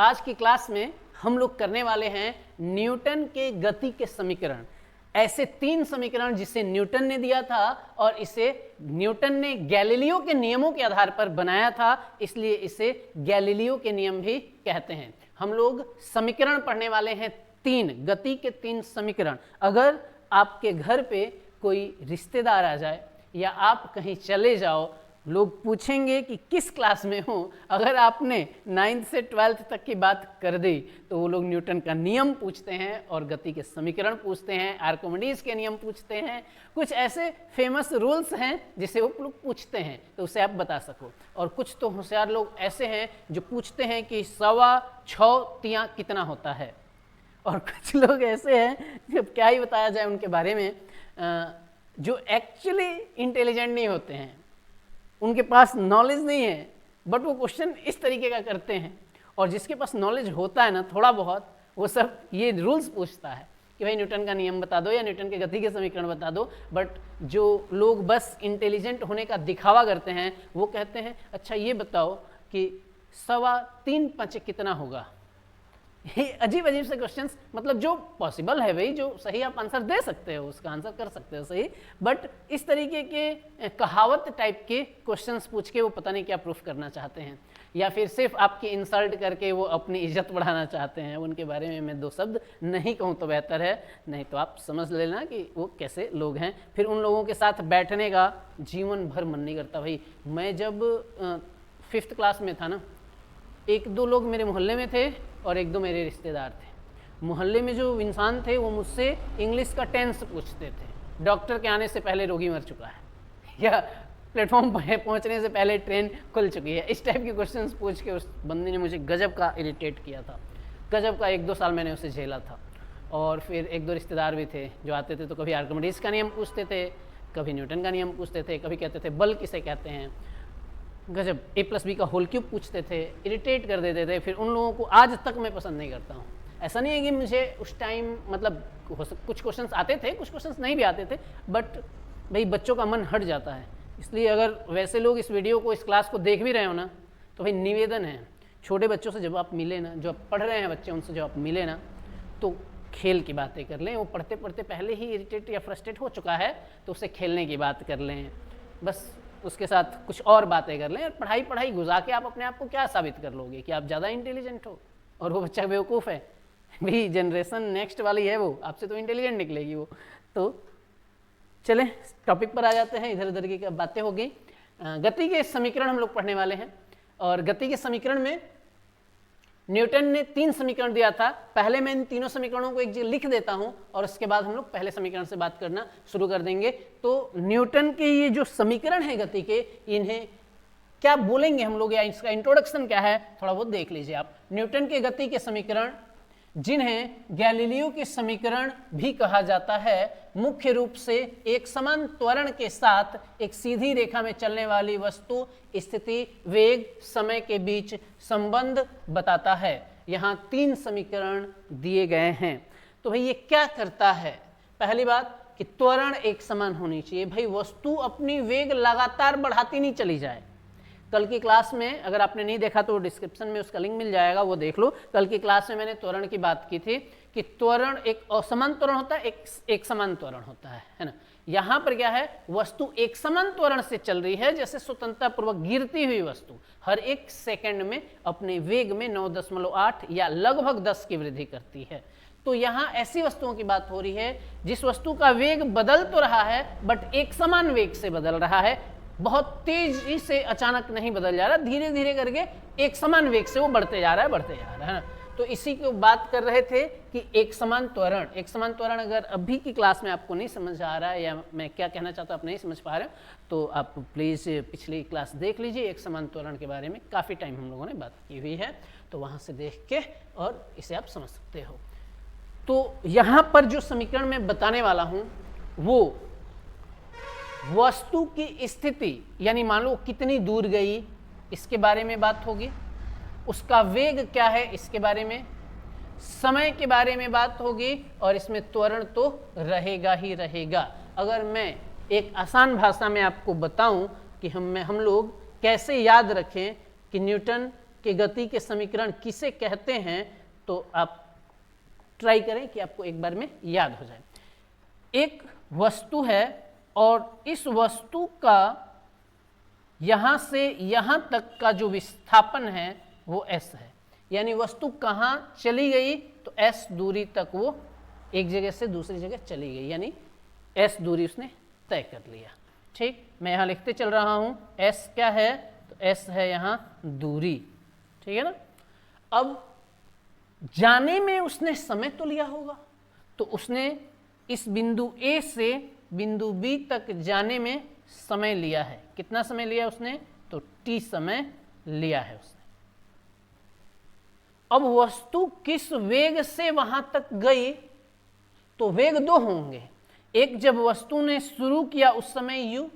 आज की क्लास में हम लोग करने वाले हैं न्यूटन के गति के समीकरण। ऐसे 3 समीकरण जिसे न्यूटन ने दिया था और इसे न्यूटन ने गैलीलियो के नियमों के आधार पर बनाया था, इसलिए इसे गैलीलियो के नियम भी कहते हैं। हम लोग समीकरण पढ़ने वाले हैं 3 गति के 3 समीकरण। अगर आपके घर पे कोई रिश्तेदार आ जाए या आप कहीं चले जाओ, लोग पूछेंगे कि किस क्लास में हो। अगर आपने 9th से 12th तक की बात कर दी तो वो लोग न्यूटन का नियम पूछते हैं और गति के समीकरण पूछते हैं, आर्किमिडीज के नियम पूछते हैं। कुछ ऐसे फेमस रूल्स हैं जिसे वो लोग पूछते हैं तो उसे आप बता सको। और कुछ तो होशियार लोग ऐसे हैं जो पूछते हैं कि 6.25 कितना होता है। और कुछ लोग ऐसे हैं जब क्या ही बताया जाए उनके बारे में, जो एक्चुअली इंटेलिजेंट नहीं होते हैं, उनके पास नॉलेज नहीं है, बट वो क्वेश्चन इस तरीके का करते हैं। और जिसके पास नॉलेज होता है ना थोड़ा बहुत, वो सब ये रूल्स पूछता है कि भाई न्यूटन का नियम बता दो या न्यूटन के गति के समीकरण बता दो। बट जो लोग बस इंटेलिजेंट होने का दिखावा करते हैं वो कहते हैं अच्छा ये बताओ कि 3.25 कितना होगा। ये अजीब अजीब से क्वेश्चंस, मतलब जो पॉसिबल है भाई, जो सही आप आंसर दे सकते हो उसका आंसर कर सकते हो सही, बट इस तरीके के कहावत टाइप के क्वेश्चंस पूछ के वो पता नहीं क्या प्रूफ करना चाहते हैं, या फिर सिर्फ आपकी इंसल्ट करके वो अपनी इज्जत बढ़ाना चाहते हैं। उनके बारे में मैं 2 शब्द नहीं कहूँ तो बेहतर है, नहीं तो आप समझ लेना कि वो कैसे लोग हैं। फिर उन लोगों के साथ बैठने का जीवन भर मन नहीं करता। भाई मैं जब 5th क्लास में था ना, 1-2 लोग मेरे मोहल्ले में थे और 1-2 मेरे रिश्तेदार थे। मोहल्ले में जो इंसान थे वो मुझसे इंग्लिश का टेंस पूछते थे। डॉक्टर के आने से पहले रोगी मर चुका है या प्लेटफॉर्म पर पहुंचने से पहले ट्रेन खुल चुकी है, इस टाइप के क्वेश्चंस पूछ के उस बंदे ने मुझे गजब का इरिटेट किया था। गजब का 1-2 साल मैंने उसे झेला था। और फिर 1-2 रिश्तेदार भी थे जो आते थे तो कभी आर्किमिडीज का नियम पूछते थे, कभी न्यूटन का नियम पूछते थे, कभी कहते थे बल किसे कहते हैं, गजब A+B का होल क्यूब पूछते थे, इरिटेट कर देते थे। फिर उन लोगों को आज तक मैं पसंद नहीं करता हूँ। ऐसा नहीं है कि मुझे उस टाइम मतलब कुछ क्वेश्चंस आते थे, कुछ क्वेश्चंस नहीं भी आते थे, बट भाई बच्चों का मन हट जाता है। इसलिए अगर वैसे लोग इस वीडियो को, इस क्लास को देख भी रहे हो ना, तो भाई निवेदन है, छोटे बच्चों से जब आप मिले ना, जो आप पढ़ रहे हैं बच्चे, उनसे जब आप मिले ना तो खेल की बातें कर लें। वो पढ़ते पढ़ते पहले ही इरिटेट या फ्रस्ट्रेट हो चुका है तो उससे खेलने की बात कर लें, बस उसके साथ कुछ और बातें कर लें। और पढ़ाई गुजा के आप अपने आप को क्या साबित कर लोगे कि आप ज़्यादा इंटेलिजेंट हो और वो बच्चा बेवकूफ़ है। भाई जनरेशन नेक्स्ट वाली है, वो आपसे तो इंटेलिजेंट निकलेगी वो। तो चलें टॉपिक पर आ जाते हैं, इधर उधर की बातें हो गई। गति के समीकरण हम लोग पढ़ने वाले हैं। और गति के समीकरण में न्यूटन ने 3 समीकरण दिया था। पहले मैं इन तीनों समीकरणों को एक जगह लिख देता हूं और उसके बाद हम लोग पहले समीकरण से बात करना शुरू कर देंगे। तो न्यूटन के ये जो समीकरण है गति के, इन्हें क्या बोलेंगे हम लोग या इसका इंट्रोडक्शन क्या है थोड़ा बहुत देख लीजिए आप। न्यूटन के गति के समीकरण, जिन्हें गैलीलियो के समीकरण भी कहा जाता है, मुख्य रूप से एक समान त्वरण के साथ एक सीधी रेखा में चलने वाली वस्तु स्थिति, वेग, समय के बीच संबंध बताता है। यहाँ 3 समीकरण दिए गए हैं। तो भाई ये क्या करता है? पहली बात कि त्वरण एक समान होनी चाहिए। भाई वस्तु अपनी वेग लगातार बढ़ाती नहीं चली जाए। कल की क्लास में अगर आपने नहीं देखा तो डिस्क्रिप्शन में उसका लिंक मिल जाएगा, वो देख लो। कल की क्लास में मैंने त्वरण की बात की थी कि त्वरण एक असमान त्वरण होता है, एक समान त्वरण होता है ना। यहाँ पर क्या है, वस्तु एक समान त्वरण से चल रही है, जैसे स्वतंत्रतापूर्वक गिरती हुई वस्तु हर 1 सेकंड में अपने वेग में 9.8 या लगभग 10 की वृद्धि करती है। तो यहाँ ऐसी वस्तुओं की बात हो रही है जिस वस्तु का वेग बदल तो रहा है बट एक समान वेग से बदल रहा है, बहुत तेजी से अचानक नहीं बदल जा रहा, धीरे धीरे करके एक समान वेग से वो बढ़ते जा रहा है ना। तो इसी को बात कर रहे थे कि एक समान त्वरण अगर अभी की क्लास में आपको नहीं समझ आ रहा है या मैं क्या कहना चाहता हूँ आप नहीं समझ पा रहे हो तो आप प्लीज़ पिछली क्लास देख लीजिए। एक समान त्वरण के बारे में काफ़ी टाइम हम लोगों ने बात की हुई है, तो वहाँ से देख के और इसे आप समझ सकते हो। तो यहाँ पर जो समीकरण मैं बताने वाला हूँ वो वस्तु की स्थिति, यानी मान लो कितनी दूर गई इसके बारे में बात होगी, उसका वेग क्या है इसके बारे में, समय के बारे में बात होगी, और इसमें त्वरण तो रहेगा ही रहेगा। अगर मैं एक आसान भाषा में आपको बताऊं कि हम लोग कैसे याद रखें कि न्यूटन के गति के समीकरण किसे कहते हैं, तो आप ट्राई करें कि आपको एक बार में याद हो जाए। एक वस्तु है और इस वस्तु का यहाँ से यहाँ तक का जो विस्थापन है वो s है, यानी वस्तु कहाँ चली गई तो s दूरी तक वो एक जगह से दूसरी जगह चली गई, यानी s दूरी उसने तय कर लिया। ठीक, मैं यहाँ लिखते चल रहा हूँ, s क्या है, तो s है यहाँ दूरी, ठीक है ना। अब जाने में उसने समय तो लिया होगा, तो उसने इस बिंदु A से बिंदु B तक जाने में समय लिया है। कितना समय लिया उसने, तो t समय लिया है उसने। अब वस्तु किस वेग से वहां तक गई, तो वेग दो होंगे, एक जब वस्तु ने शुरू किया उस समय u,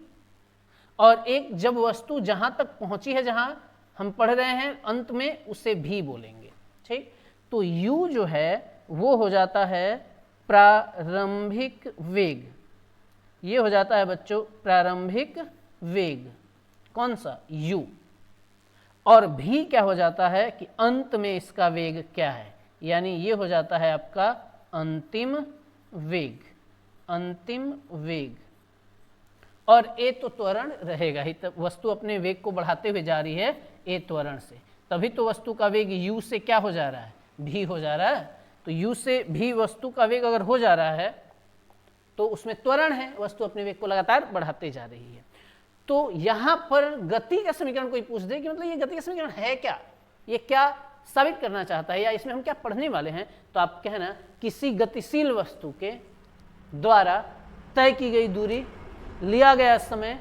और एक जब वस्तु जहां तक पहुंची है, जहां हम पढ़ रहे हैं अंत में, उसे भी बोलेंगे। ठीक, तो u जो है वो हो जाता है प्रारंभिक वेग, ये हो जाता है बच्चों प्रारंभिक वेग, कौन सा, u। और भी क्या हो जाता है कि अंत में इसका वेग क्या है, यानी ये हो जाता है आपका अंतिम वेग, अंतिम वेग। और a तो त्वरण रहेगा ही, तब वस्तु अपने वेग को बढ़ाते हुए जा रही है a त्वरण से, तभी तो वस्तु का वेग u से क्या हो जा रहा है, v हो जा रहा है। तो u से v वस्तु का वेग अगर हो जा रहा है तो उसमें त्वरण है, वस्तु अपने वेग को लगातार बढ़ाते जा रही है। तो यहाँ पर गति का समीकरण कोई पूछ दे कि मतलब ये गति का समीकरण है क्या, ये क्या साबित करना चाहता है, या इसमें हम क्या पढ़ने वाले हैं, तो आप कहना किसी गतिशील वस्तु के द्वारा तय की गई दूरी, लिया गया समय,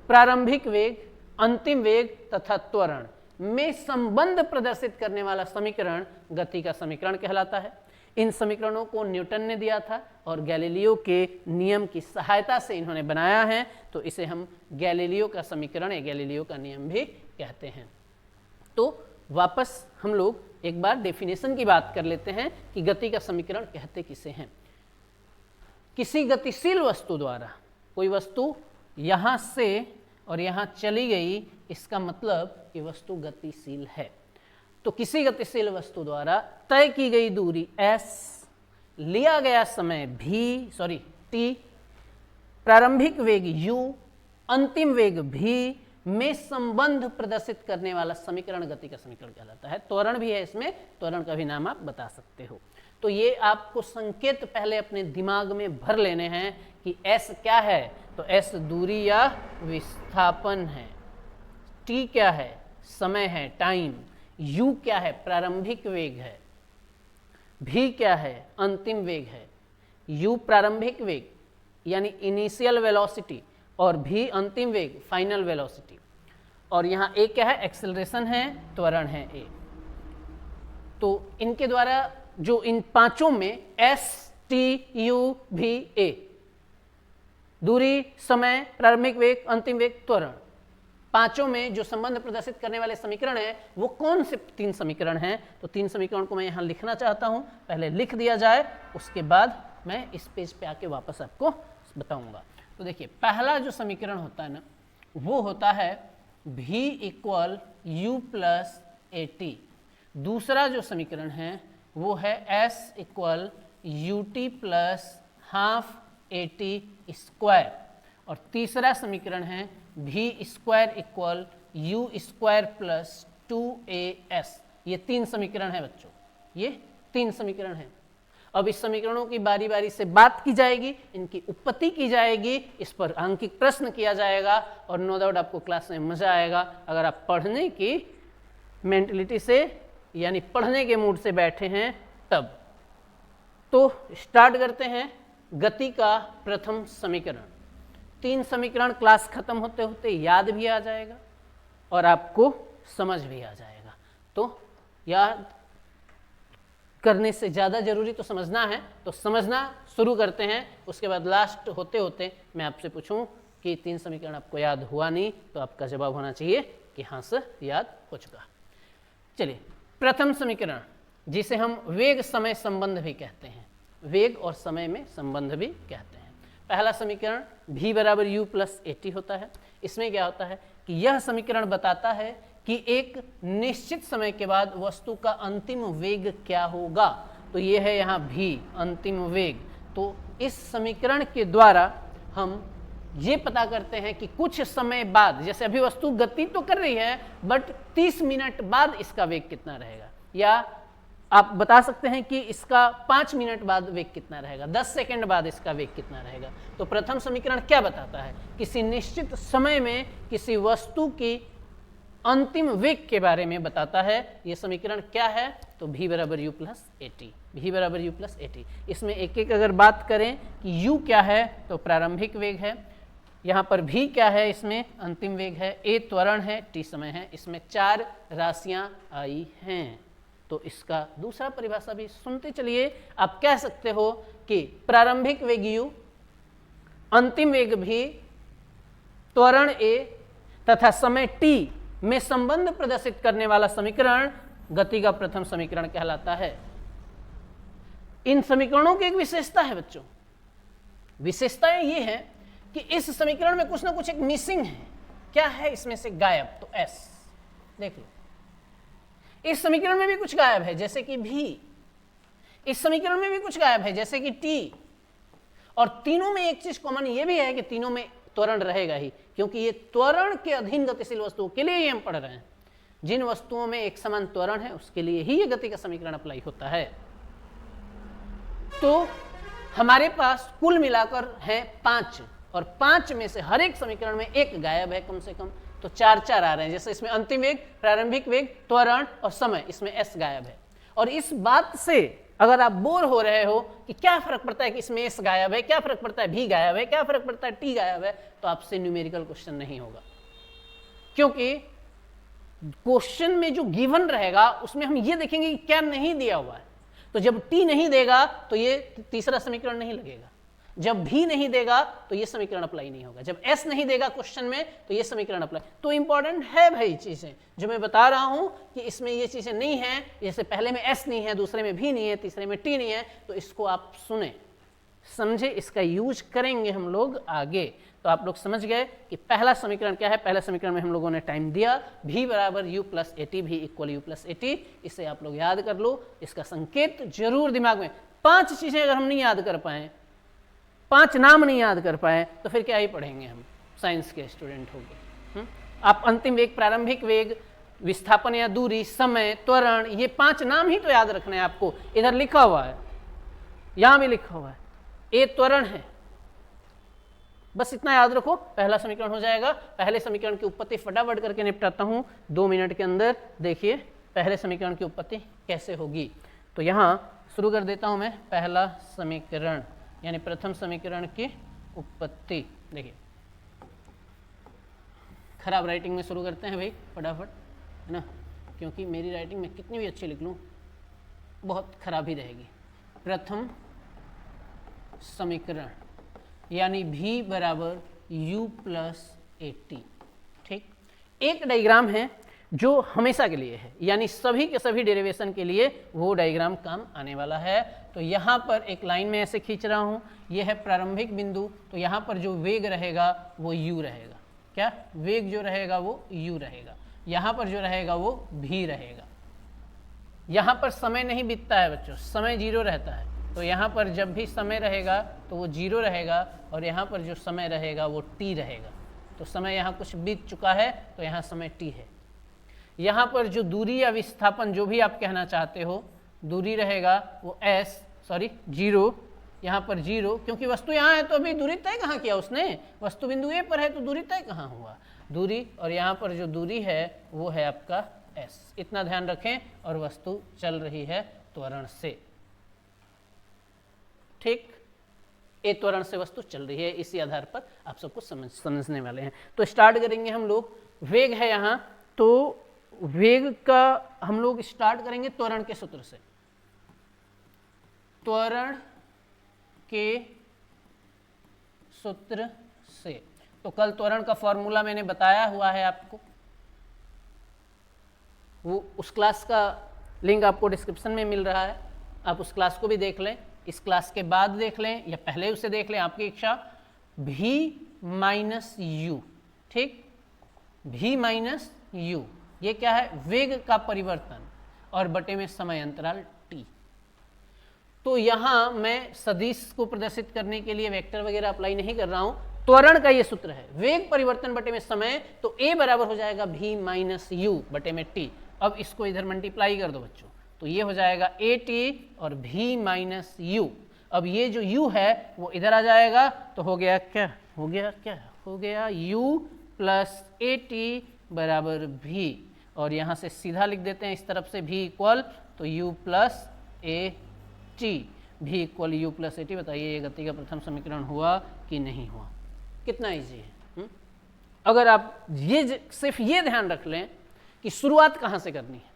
प्रारंभिक वेग, अंतिम वेग तथा त्वरण में संबंध प्रदर्शित करने वाला समीकरण गति का समीकरण कहलाता है। इन समीकरणों को न्यूटन ने दिया था और गैलीलियो के नियम की सहायता से इन्होंने बनाया है, तो इसे हम गैलीलियो का समीकरण या गैलीलियो का नियम भी कहते हैं। तो वापस हम लोग एक बार डेफिनेशन की बात कर लेते हैं कि गति का समीकरण कहते किसे हैं। किसी गतिशील वस्तु द्वारा, कोई वस्तु यहाँ से और यहाँ चली गई, इसका मतलब कि वस्तु गतिशील है। तो किसी गतिशील वस्तु द्वारा तय की गई दूरी s, लिया गया समय t, प्रारंभिक वेग u, अंतिम वेग v में संबंध प्रदर्शित करने वाला समीकरण गति का समीकरण कहलाता है। त्वरण भी है इसमें, त्वरण का भी नाम आप बता सकते हो। तो ये आपको संकेत पहले अपने दिमाग में भर लेने हैं कि s क्या है, तो s दूरी या विस्थापन है, t क्या है, समय है, टाइम, u क्या है, प्रारंभिक वेग है, v क्या है, अंतिम वेग है। u प्रारंभिक वेग यानी इनिशियल वेलोसिटी, और v अंतिम वेग, फाइनल वेलोसिटी। और यहाँ a क्या है, एक्सेलरेशन है, त्वरण है a। तो इनके द्वारा जो इन पांचों में s, t, u, v, a, दूरी, समय, प्रारंभिक वेग, अंतिम वेग, त्वरण, पांचों में जो संबंध प्रदर्शित करने वाले समीकरण हैं वो कौन से तीन समीकरण हैं, तो तीन समीकरण को मैं यहाँ लिखना चाहता हूँ, पहले लिख दिया जाए, उसके बाद मैं इस पेज पे आके वापस आपको बताऊंगा। तो देखिए पहला जो समीकरण होता है ना, वो होता है v equal u plus A T. दूसरा जो समीकरण है वो है s equal U T plus half A T square. और तीसरा समीकरण है v square equal you square plus 2as। ये तीन समीकरण है बच्चों, ये तीन समीकरण हैं। अब इस समीकरणों की बारी बारी से बात की जाएगी, इनकी उत्पत्ति की जाएगी, इस पर अंकित प्रश्न किया जाएगा, और नो डाउट आपको क्लास में मजा आएगा अगर आप पढ़ने की मेंटलिटी से यानी पढ़ने के मूड से बैठे हैं तब। तो स्टार्ट करते हैं गति का प्रथम समीकरण। तीन समीकरण क्लास खत्म होते होते याद भी आ जाएगा और आपको समझ भी आ जाएगा। तो याद करने से ज़्यादा जरूरी तो समझना है, तो समझना शुरू करते हैं। उसके बाद लास्ट होते होते मैं आपसे पूछूं कि तीन समीकरण आपको याद हुआ नहीं, तो आपका जवाब होना चाहिए कि हाँ सर याद हो चुका। चलिए प्रथम समीकरण, जिसे हम वेग समय संबंध भी कहते हैं, वेग और समय में संबंध भी कहते हैं। पहला समीकरण v बराबर u प्लस ए टी होता है। इसमें क्या होता है कि यह समीकरण बताता है कि एक निश्चित समय के बाद वस्तु का अंतिम वेग क्या होगा। तो ये है यहाँ v अंतिम वेग। तो इस समीकरण के द्वारा हम ये पता करते हैं कि कुछ समय बाद, जैसे अभी वस्तु गति तो कर रही है बट 30 मिनट बाद इसका वेग कितना रहेगा, या आप बता सकते हैं कि इसका 5 मिनट बाद वेग कितना रहेगा, 10 सेकंड बाद इसका वेग कितना रहेगा। तो प्रथम समीकरण क्या बताता है, किसी निश्चित समय में किसी वस्तु की अंतिम वेग के बारे में बताता है। ये समीकरण क्या है, तो v बराबर u plus A T, v बराबर u प्लस ए टी। इसमें एक एक अगर बात करें कि u क्या है तो प्रारंभिक वेग है, यहाँ पर v क्या है इसमें अंतिम वेग है, a त्वरण है, t समय है। इसमें 4 राशियां आई हैं। तो इसका दूसरा परिभाषा भी सुनते चलिए। आप कह सकते हो कि प्रारंभिक वेग u, अंतिम वेग v, त्वरण a तथा समय t में संबंध प्रदर्शित करने वाला समीकरण गति का प्रथम समीकरण कहलाता है। इन समीकरणों की एक विशेषता है बच्चों, विशेषताएं ये है कि इस समीकरण में कुछ ना कुछ एक मिसिंग है। क्या है इसमें से गायब, तो s देख लो। इस समीकरण में भी कुछ गायब है जैसे कि v, इस समीकरण में भी कुछ गायब है जैसे कि t, और तीनों में एक चीज कॉमन ये भी है कि तीनों में त्वरण रहेगा ही, क्योंकि ये त्वरण के अधीन गतिशील वस्तुओं के लिए ही हम पढ़ रहे हैं। जिन वस्तुओं में एक समान त्वरण है उसके लिए ही ये गति का समीकरण अप्लाई होता है। तो हमारे पास कुल मिलाकर है 5, और 5 में से हर एक समीकरण में एक गायब है कम से कम, तो 4-4 आ रहे हैं। जैसे इसमें अंतिम वेग, प्रारंभिक वेग, त्वरण और समय, इसमें s गायब है। और इस बात से अगर आप बोर हो रहे हो कि क्या फर्क पड़ता है कि इसमें s गायब है, क्या फर्क पड़ता है v गायब है, क्या फर्क पड़ता है t गायब है, तो आपसे न्यूमेरिकल क्वेश्चन नहीं होगा, क्योंकि क्वेश्चन में जो गिवन रहेगा उसमें हम ये देखेंगे कि क्या नहीं दिया हुआ है। तो जब t नहीं देगा तो ये तीसरा समीकरण नहीं लगेगा, जब v नहीं देगा तो ये समीकरण अप्लाई नहीं होगा, जब s नहीं देगा क्वेश्चन में तो ये समीकरण अप्लाई। तो इंपॉर्टेंट है भाई चीजें जो मैं बता रहा हूं कि इसमें ये चीजें नहीं है, जैसे पहले में s नहीं है, दूसरे में v नहीं है, तीसरे में t नहीं है, तो इसको आप सुने समझे, इसका यूज करेंगे हम लोग आगे। तो आप लोग समझ गए कि पहला समीकरण क्या है। पहला समीकरण में हम लोगों ने टाइम दिया, v बराबर u plus A T, v equal u plus A T. इसे आप लोग याद कर लो, इसका संकेत जरूर दिमाग में। 5 चीजें अगर हम नहीं याद कर पाए, 5 नाम नहीं याद कर पाए, तो फिर क्या ही पढ़ेंगे हम, साइंस के स्टूडेंट हो गए। आप अंतिम वेग, प्रारंभिक वेग, विस्थापन या दूरी, समय, त्वरण, ये 5 नाम ही तो याद रखना है आपको। इधर लिखा हुआ है, यहां भी लिखा हुआ है, ए त्वरण है, बस इतना याद रखो, पहला समीकरण हो जाएगा। पहले समीकरण की उत्पत्ति फटाफट करके निपटाता हूं 2 मिनट के अंदर। देखिए पहले समीकरण की उत्पत्ति कैसे होगी। तो यहां शुरू कर देता हूं मैं पहला समीकरण, यानी प्रथम समीकरण की उत्पत्ति। देखिए खराब राइटिंग में शुरू करते हैं भाई फटाफट, है ना, क्योंकि मेरी राइटिंग में कितनी भी अच्छी लिख लूँ बहुत खराब ही रहेगी। प्रथम समीकरण यानी v बराबर u प्लस ए टी। ठीक, एक डायग्राम है जो हमेशा के लिए है, यानी सभी के सभी डेरिवेशन के लिए वो डायग्राम काम आने वाला है। तो यहाँ पर एक लाइन में ऐसे खींच रहा हूँ, ये है प्रारंभिक बिंदु, तो यहाँ पर जो वेग रहेगा वो u रहेगा। क्या वेग जो रहेगा वो u रहेगा, यहाँ पर जो रहेगा वो v रहेगा। यहाँ पर समय नहीं बीतता है बच्चों, समय 0 रहता है। तो यहाँ पर जब भी समय रहेगा तो वो 0 रहेगा, और यहाँ पर जो समय रहेगा वो t रहेगा। तो समय यहाँ कुछ बीत चुका है तो यहाँ समय t है। यहाँ पर जो दूरी या विस्थापन जो भी आप कहना चाहते हो, दूरी रहेगा वो s, सॉरी 0, यहाँ पर 0, क्योंकि वस्तु यहाँ है तो अभी दूरी तय कहाँ किया उसने, वस्तु बिंदु ए पर है तो दूरी तय कहाँ हुआ, दूरी, और यहाँ पर जो दूरी है वो है आपका s। इतना ध्यान रखें, और वस्तु चल रही है त्वरण से। ठीक, ए त्वरण से वस्तु चल रही है, इसी आधार पर आप सबको समझने वाले हैं। तो स्टार्ट करेंगे हम लोग, वेग है यहाँ, तो वेग का हम लोग स्टार्ट करेंगे त्वरण के सूत्र से। त्वरण के सूत्र से, तो कल त्वरण का फॉर्मूला मैंने बताया हुआ है आपको, वो उस क्लास का लिंक आपको डिस्क्रिप्शन में मिल रहा है, आप उस क्लास को भी देख लें, इस क्लास के बाद देख लें या पहले उसे देख लें, आपकी इच्छा। v माइनस यू, ठीक, v माइनस यू, ये क्या है, वेग का परिवर्तन, और बटे में समय अंतराल t। तो यहां मैं सदिश को प्रदर्शित करने के लिए वेक्टर वगैरह अप्लाई नहीं कर रहा हूं, त्वरण का ये सूत्र है, वेग परिवर्तन बटे में समय, तो a बराबर हो जाएगा v माइनस यू बटे में t। अब इसको इधर मल्टीप्लाई कर दो बच्चों, तो ये हो जाएगा at और v माइनस यू। अब ये जो u है वो इधर आ जाएगा, तो हो गया क्या, हो गया u प्लस at बराबर v, और यहाँ से सीधा लिख देते हैं इस तरफ से v इक्वल, तो u plus a t, v equal u plus A T. बताइए ये गति का प्रथम समीकरण हुआ कि नहीं हुआ? कितना ईजी है। अगर आप ये सिर्फ ये ध्यान रख लें कि शुरुआत कहाँ से करनी है,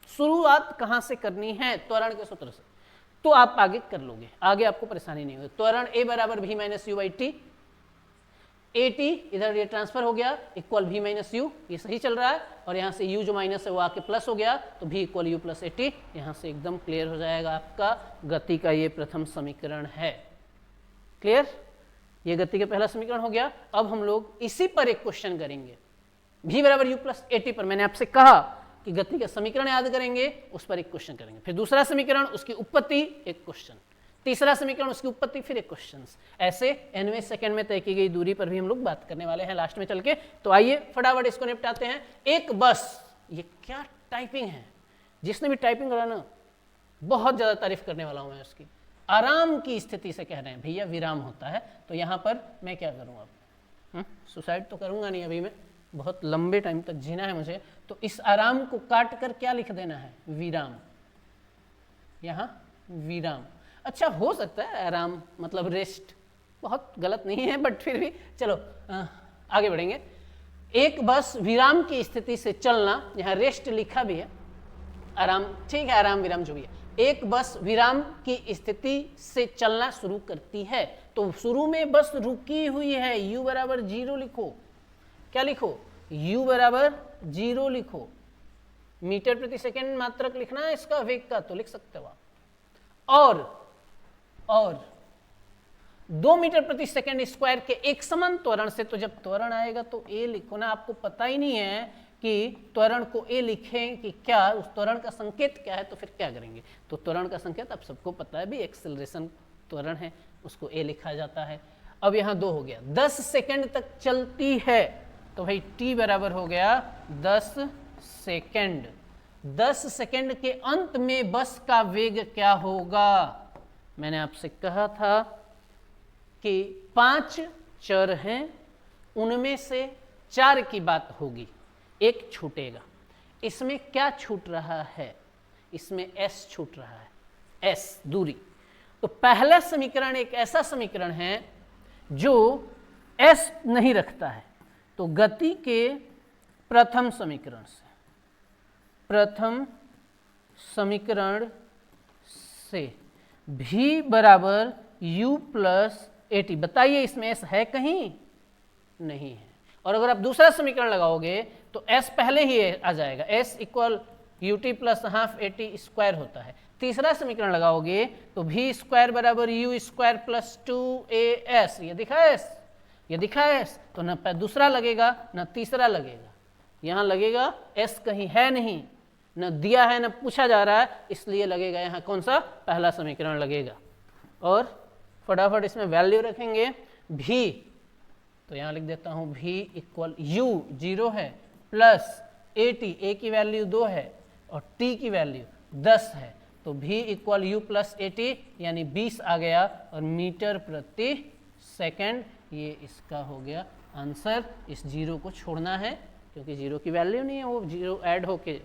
शुरुआत कहाँ से करनी है, त्वरण के सूत्र से, तो आप आगे कर लोगे, आगे आपको परेशानी नहीं होगी। त्वरण a बराबर v minus you by T, A T इधर ये ट्रांसफर हो गया इक्वल v माइनस यू, ये सही चल रहा है, और यहाँ से u जो माइनस है वो आके प्लस हो गया, तो v equal you plus A T. यहाँ से एकदम क्लियर हो जाएगा आपका गति का ये प्रथम समीकरण है। क्लियर, ये गति का पहला समीकरण हो गया। अब हम लोग इसी पर एक क्वेश्चन करेंगे, v बराबर यू प्लस ए टी पर मैंने आपसे कहा कि गति का समीकरण याद करेंगे, उस पर एक क्वेश्चन करेंगे, फिर दूसरा समीकरण उसकी उत्पत्ति एक क्वेश्चन, तीसरा समीकरण उसकी उत्पत्ति फिर एक क्वेश्चन, ऐसे nवें सेकंड में तय की गई दूरी पर भी हम लोग बात करने वाले हैं लास्ट में चल के। तो आइए फटाफट इसको निपटाते हैं। एक बस, ये क्या टाइपिंग है, जिसने भी टाइपिंग करा ना बहुत ज़्यादा तारीफ करने वाला हूँ मैं उसकी। आराम की स्थिति से कह रहे हैं भैया विराम होता है, तो यहाँ पर मैं क्या करूँ अब, सुसाइड तो करूँगा नहीं अभी, मैं बहुत लंबे टाइम तक जीना है मुझे, तो इस आराम को काट कर क्या लिख देना है, विराम, यहाँ विराम। अच्छा हो सकता है आराम मतलब रेस्ट, बहुत गलत नहीं है, बट फिर भी चलो आगे बढ़ेंगे। एक बस विराम की स्थिति से चलना, यहाँ रेस्ट लिखा भी है, आराम ठीक है, आराम विराम जो भी है। एक बस विराम की स्थिति से चलना शुरू करती है, तो शुरू में बस रुकी हुई है, u बराबर 0 लिखो, क्या लिखो, u बराबर 0 लिखो, मीटर प्रति सेकंड मात्रक लिखना है इसका वेग का, तो लिख सकते हो आप। और 2 मीटर प्रति सेकंड स्क्वायर के एक समान त्वरण से, तो जब त्वरण आएगा तो a लिखो ना, आपको पता ही नहीं है कि त्वरण को a लिखें कि क्या, उस त्वरण का संकेत क्या है, तो फिर क्या करेंगे। तो त्वरण का संकेत आप सबको पता है भी, एक्सेलरेशन त्वरण है, उसको a लिखा जाता है। अब यहाँ 2 हो गया, 10 सेकंड तक चलती है, तो भाई t बराबर हो गया 10 सेकंड। 10 सेकंड के अंत में बस का वेग क्या होगा, मैंने आपसे कहा था कि 5 चर हैं, उनमें से 4 की बात होगी, एक छूटेगा। इसमें क्या छूट रहा है, इसमें s छूट रहा है, s दूरी। तो पहला समीकरण एक ऐसा समीकरण है जो s नहीं रखता है, तो गति के प्रथम समीकरण से, प्रथम समीकरण से v बराबर u प्लस ए टी, बताइए इसमें s है कहीं, नहीं है। और अगर आप दूसरा समीकरण लगाओगे तो s पहले ही आ जाएगा, s equal U T plus half A T square होता है। तीसरा समीकरण लगाओगे तो v स्क्वायर बराबर यू स्क्वायर प्लस 2as, ये दिखा है s, ये दिखा है s, तो न दूसरा लगेगा न तीसरा लगेगा, यहाँ लगेगा s कहीं है नहीं, न दिया है न पूछा जा रहा है, इसलिए लगेगा यहाँ कौन सा, पहला समीकरण लगेगा। और फटाफट इसमें वैल्यू रखेंगे v, तो यहाँ लिख देता हूँ v इक्वल u 0 है प्लस ए टी, ए की वैल्यू 2 है और t की वैल्यू 10 है, तो v equal you plus A T यानी 20 आ गया, और मीटर प्रति सेकंड, ये इसका हो गया आंसर। इस 0 को छोड़ना है क्योंकि 0 की वैल्यू नहीं है, वो 0 ऐड होके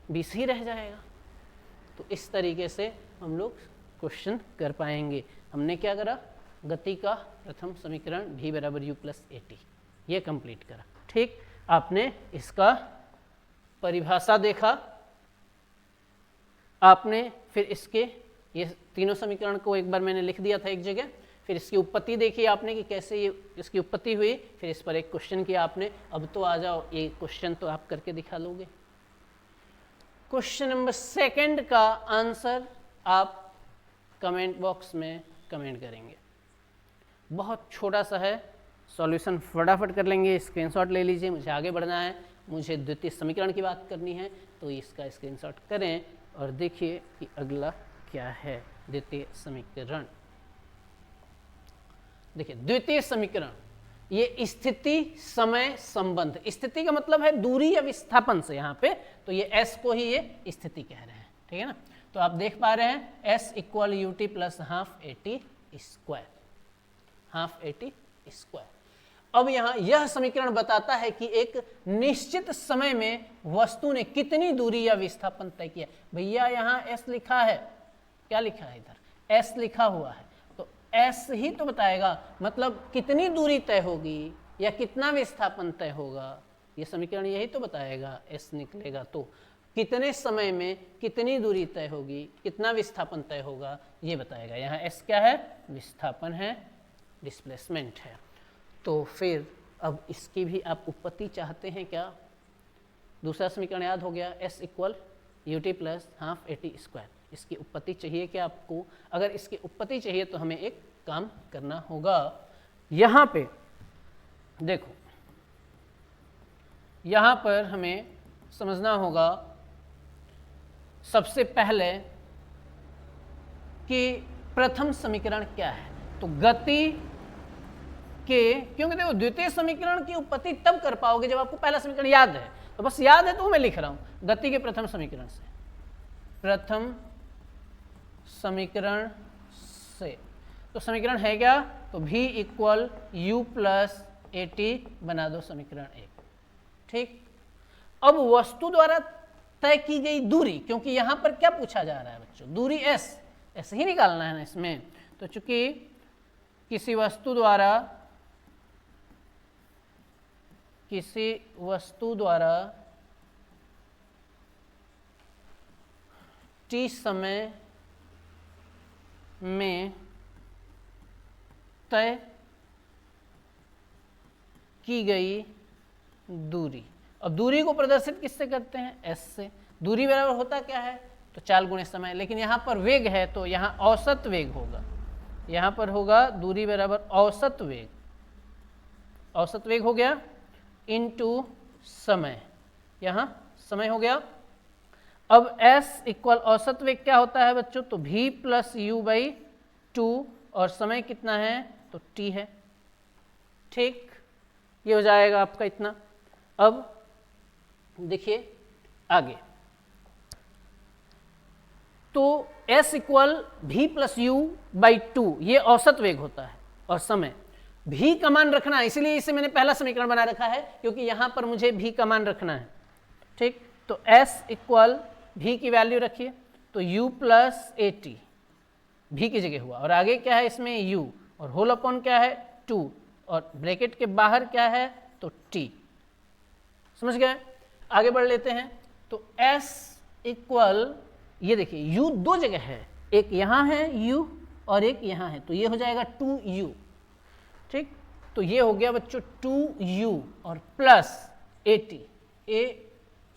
20 ही रह जाएगा। तो इस तरीके से हम लोग क्वेश्चन कर पाएंगे। हमने क्या करा, गति का प्रथम समीकरण v बराबर यू प्लस ए टी, ये कंप्लीट करा। ठीक, आपने इसका परिभाषा देखा, आपने फिर इसके ये तीनों समीकरण को एक बार मैंने लिख दिया था एक जगह, फिर इसकी उत्पत्ति देखी आपने कि कैसे ये इसकी उत्पत्ति हुई, फिर इस पर एक क्वेश्चन किया आपने। अब तो आ जाओ, ये क्वेश्चन तो आप करके दिखा लोगे। क्वेश्चन नंबर 2 का आंसर आप कमेंट बॉक्स में कमेंट करेंगे, बहुत छोटा सा है, सॉल्यूशन फटाफट कर लेंगे, स्क्रीनशॉट ले लीजिए, मुझे आगे बढ़ना है। मुझे द्वितीय समीकरण की बात करनी है, तो इसका स्क्रीनशॉट करें और देखिए कि अगला क्या है। द्वितीय समीकरण, देखिए द्वितीय समीकरण ये स्थिति समय संबंध, स्थिति का मतलब है दूरी या विस्थापन से यहाँ पे, तो ये s को ही ये स्थिति कह रहे हैं, ठीक है ना। तो आप देख पा रहे हैं s equal U T plus half A T square, half A T square. अब यहाँ यह समीकरण बताता है कि एक निश्चित समय में वस्तु ने कितनी दूरी या विस्थापन तय किया। भैया यहाँ s लिखा है, क्या लिखा है इधर, s लिखा हुआ है, तो s ही तो बताएगा, मतलब कितनी दूरी तय होगी या कितना विस्थापन तय होगा, ये समीकरण यही तो बताएगा। s निकलेगा तो कितने समय में कितनी दूरी तय होगी, कितना विस्थापन तय होगा, ये बताएगा। यहाँ s क्या है, विस्थापन है, डिस्प्लेसमेंट है। तो फिर अब इसकी भी आप उत्पत्ति चाहते हैं क्या। दूसरा समीकरण याद हो गया, s equal U T plus half A T square. इसकी उत्पत्ति चाहिए क्या आपको। अगर इसकी उत्पत्ति चाहिए तो हमें एक काम करना होगा। यहाँ पे देखो, यहाँ पर हमें समझना होगा सबसे पहले कि प्रथम समीकरण क्या है। तो गति के, क्योंकि देखो द्वितीय समीकरण की उत्पत्ति तब कर पाओगे जब आपको पहला समीकरण याद है, तो बस याद है तो मैं लिख रहा हूं गति के प्रथम समीकरण से, प्रथम समीकरण से। तो समीकरण है क्या, तो v equal you plus A T बना दो समीकरण एक, ठीक। अब वस्तु द्वारा तय की गई दूरी, क्योंकि यहां पर क्या पूछा जा रहा है बच्चों, दूरी s ही निकालना है ना इसमें। तो चूंकि किसी वस्तु द्वारा t समय में तय की गई दूरी, अब दूरी को प्रदर्शित किससे करते हैं, s से। दूरी बराबर होता क्या है, तो चाल गुणे समय, लेकिन यहाँ पर वेग है तो यहाँ औसत वेग होगा, यहाँ पर होगा दूरी बराबर औसत वेग, औसत वेग हो गया इनटू समय, यहाँ समय हो गया। अब s इक्वल औसत वेग क्या होता है बच्चों, तो v plus you by two, और समय कितना है, तो t है, ठीक। ये हो जाएगा आपका इतना। अब देखिए आगे, तो s equal v plus you by two, ये औसत वेग होता है, और समय v का मान रखना है, इसीलिए इसे मैंने पहला समीकरण बना रखा है, क्योंकि यहां पर मुझे v का मान रखना है, ठीक। तो s इक्वल v की वैल्यू रखिए, तो u plus A T, v की जगह हुआ, और आगे क्या है इसमें u, और होल अपॉन क्या है 2, और ब्रैकेट के बाहर क्या है, तो t। समझ गए, आगे बढ़ लेते हैं। तो s इक्वल, ये देखिए u दो जगह है, एक यहाँ है u और एक यहाँ है, तो ये हो जाएगा 2u, ठीक। तो ये हो गया बच्चों 2u और प्लस ए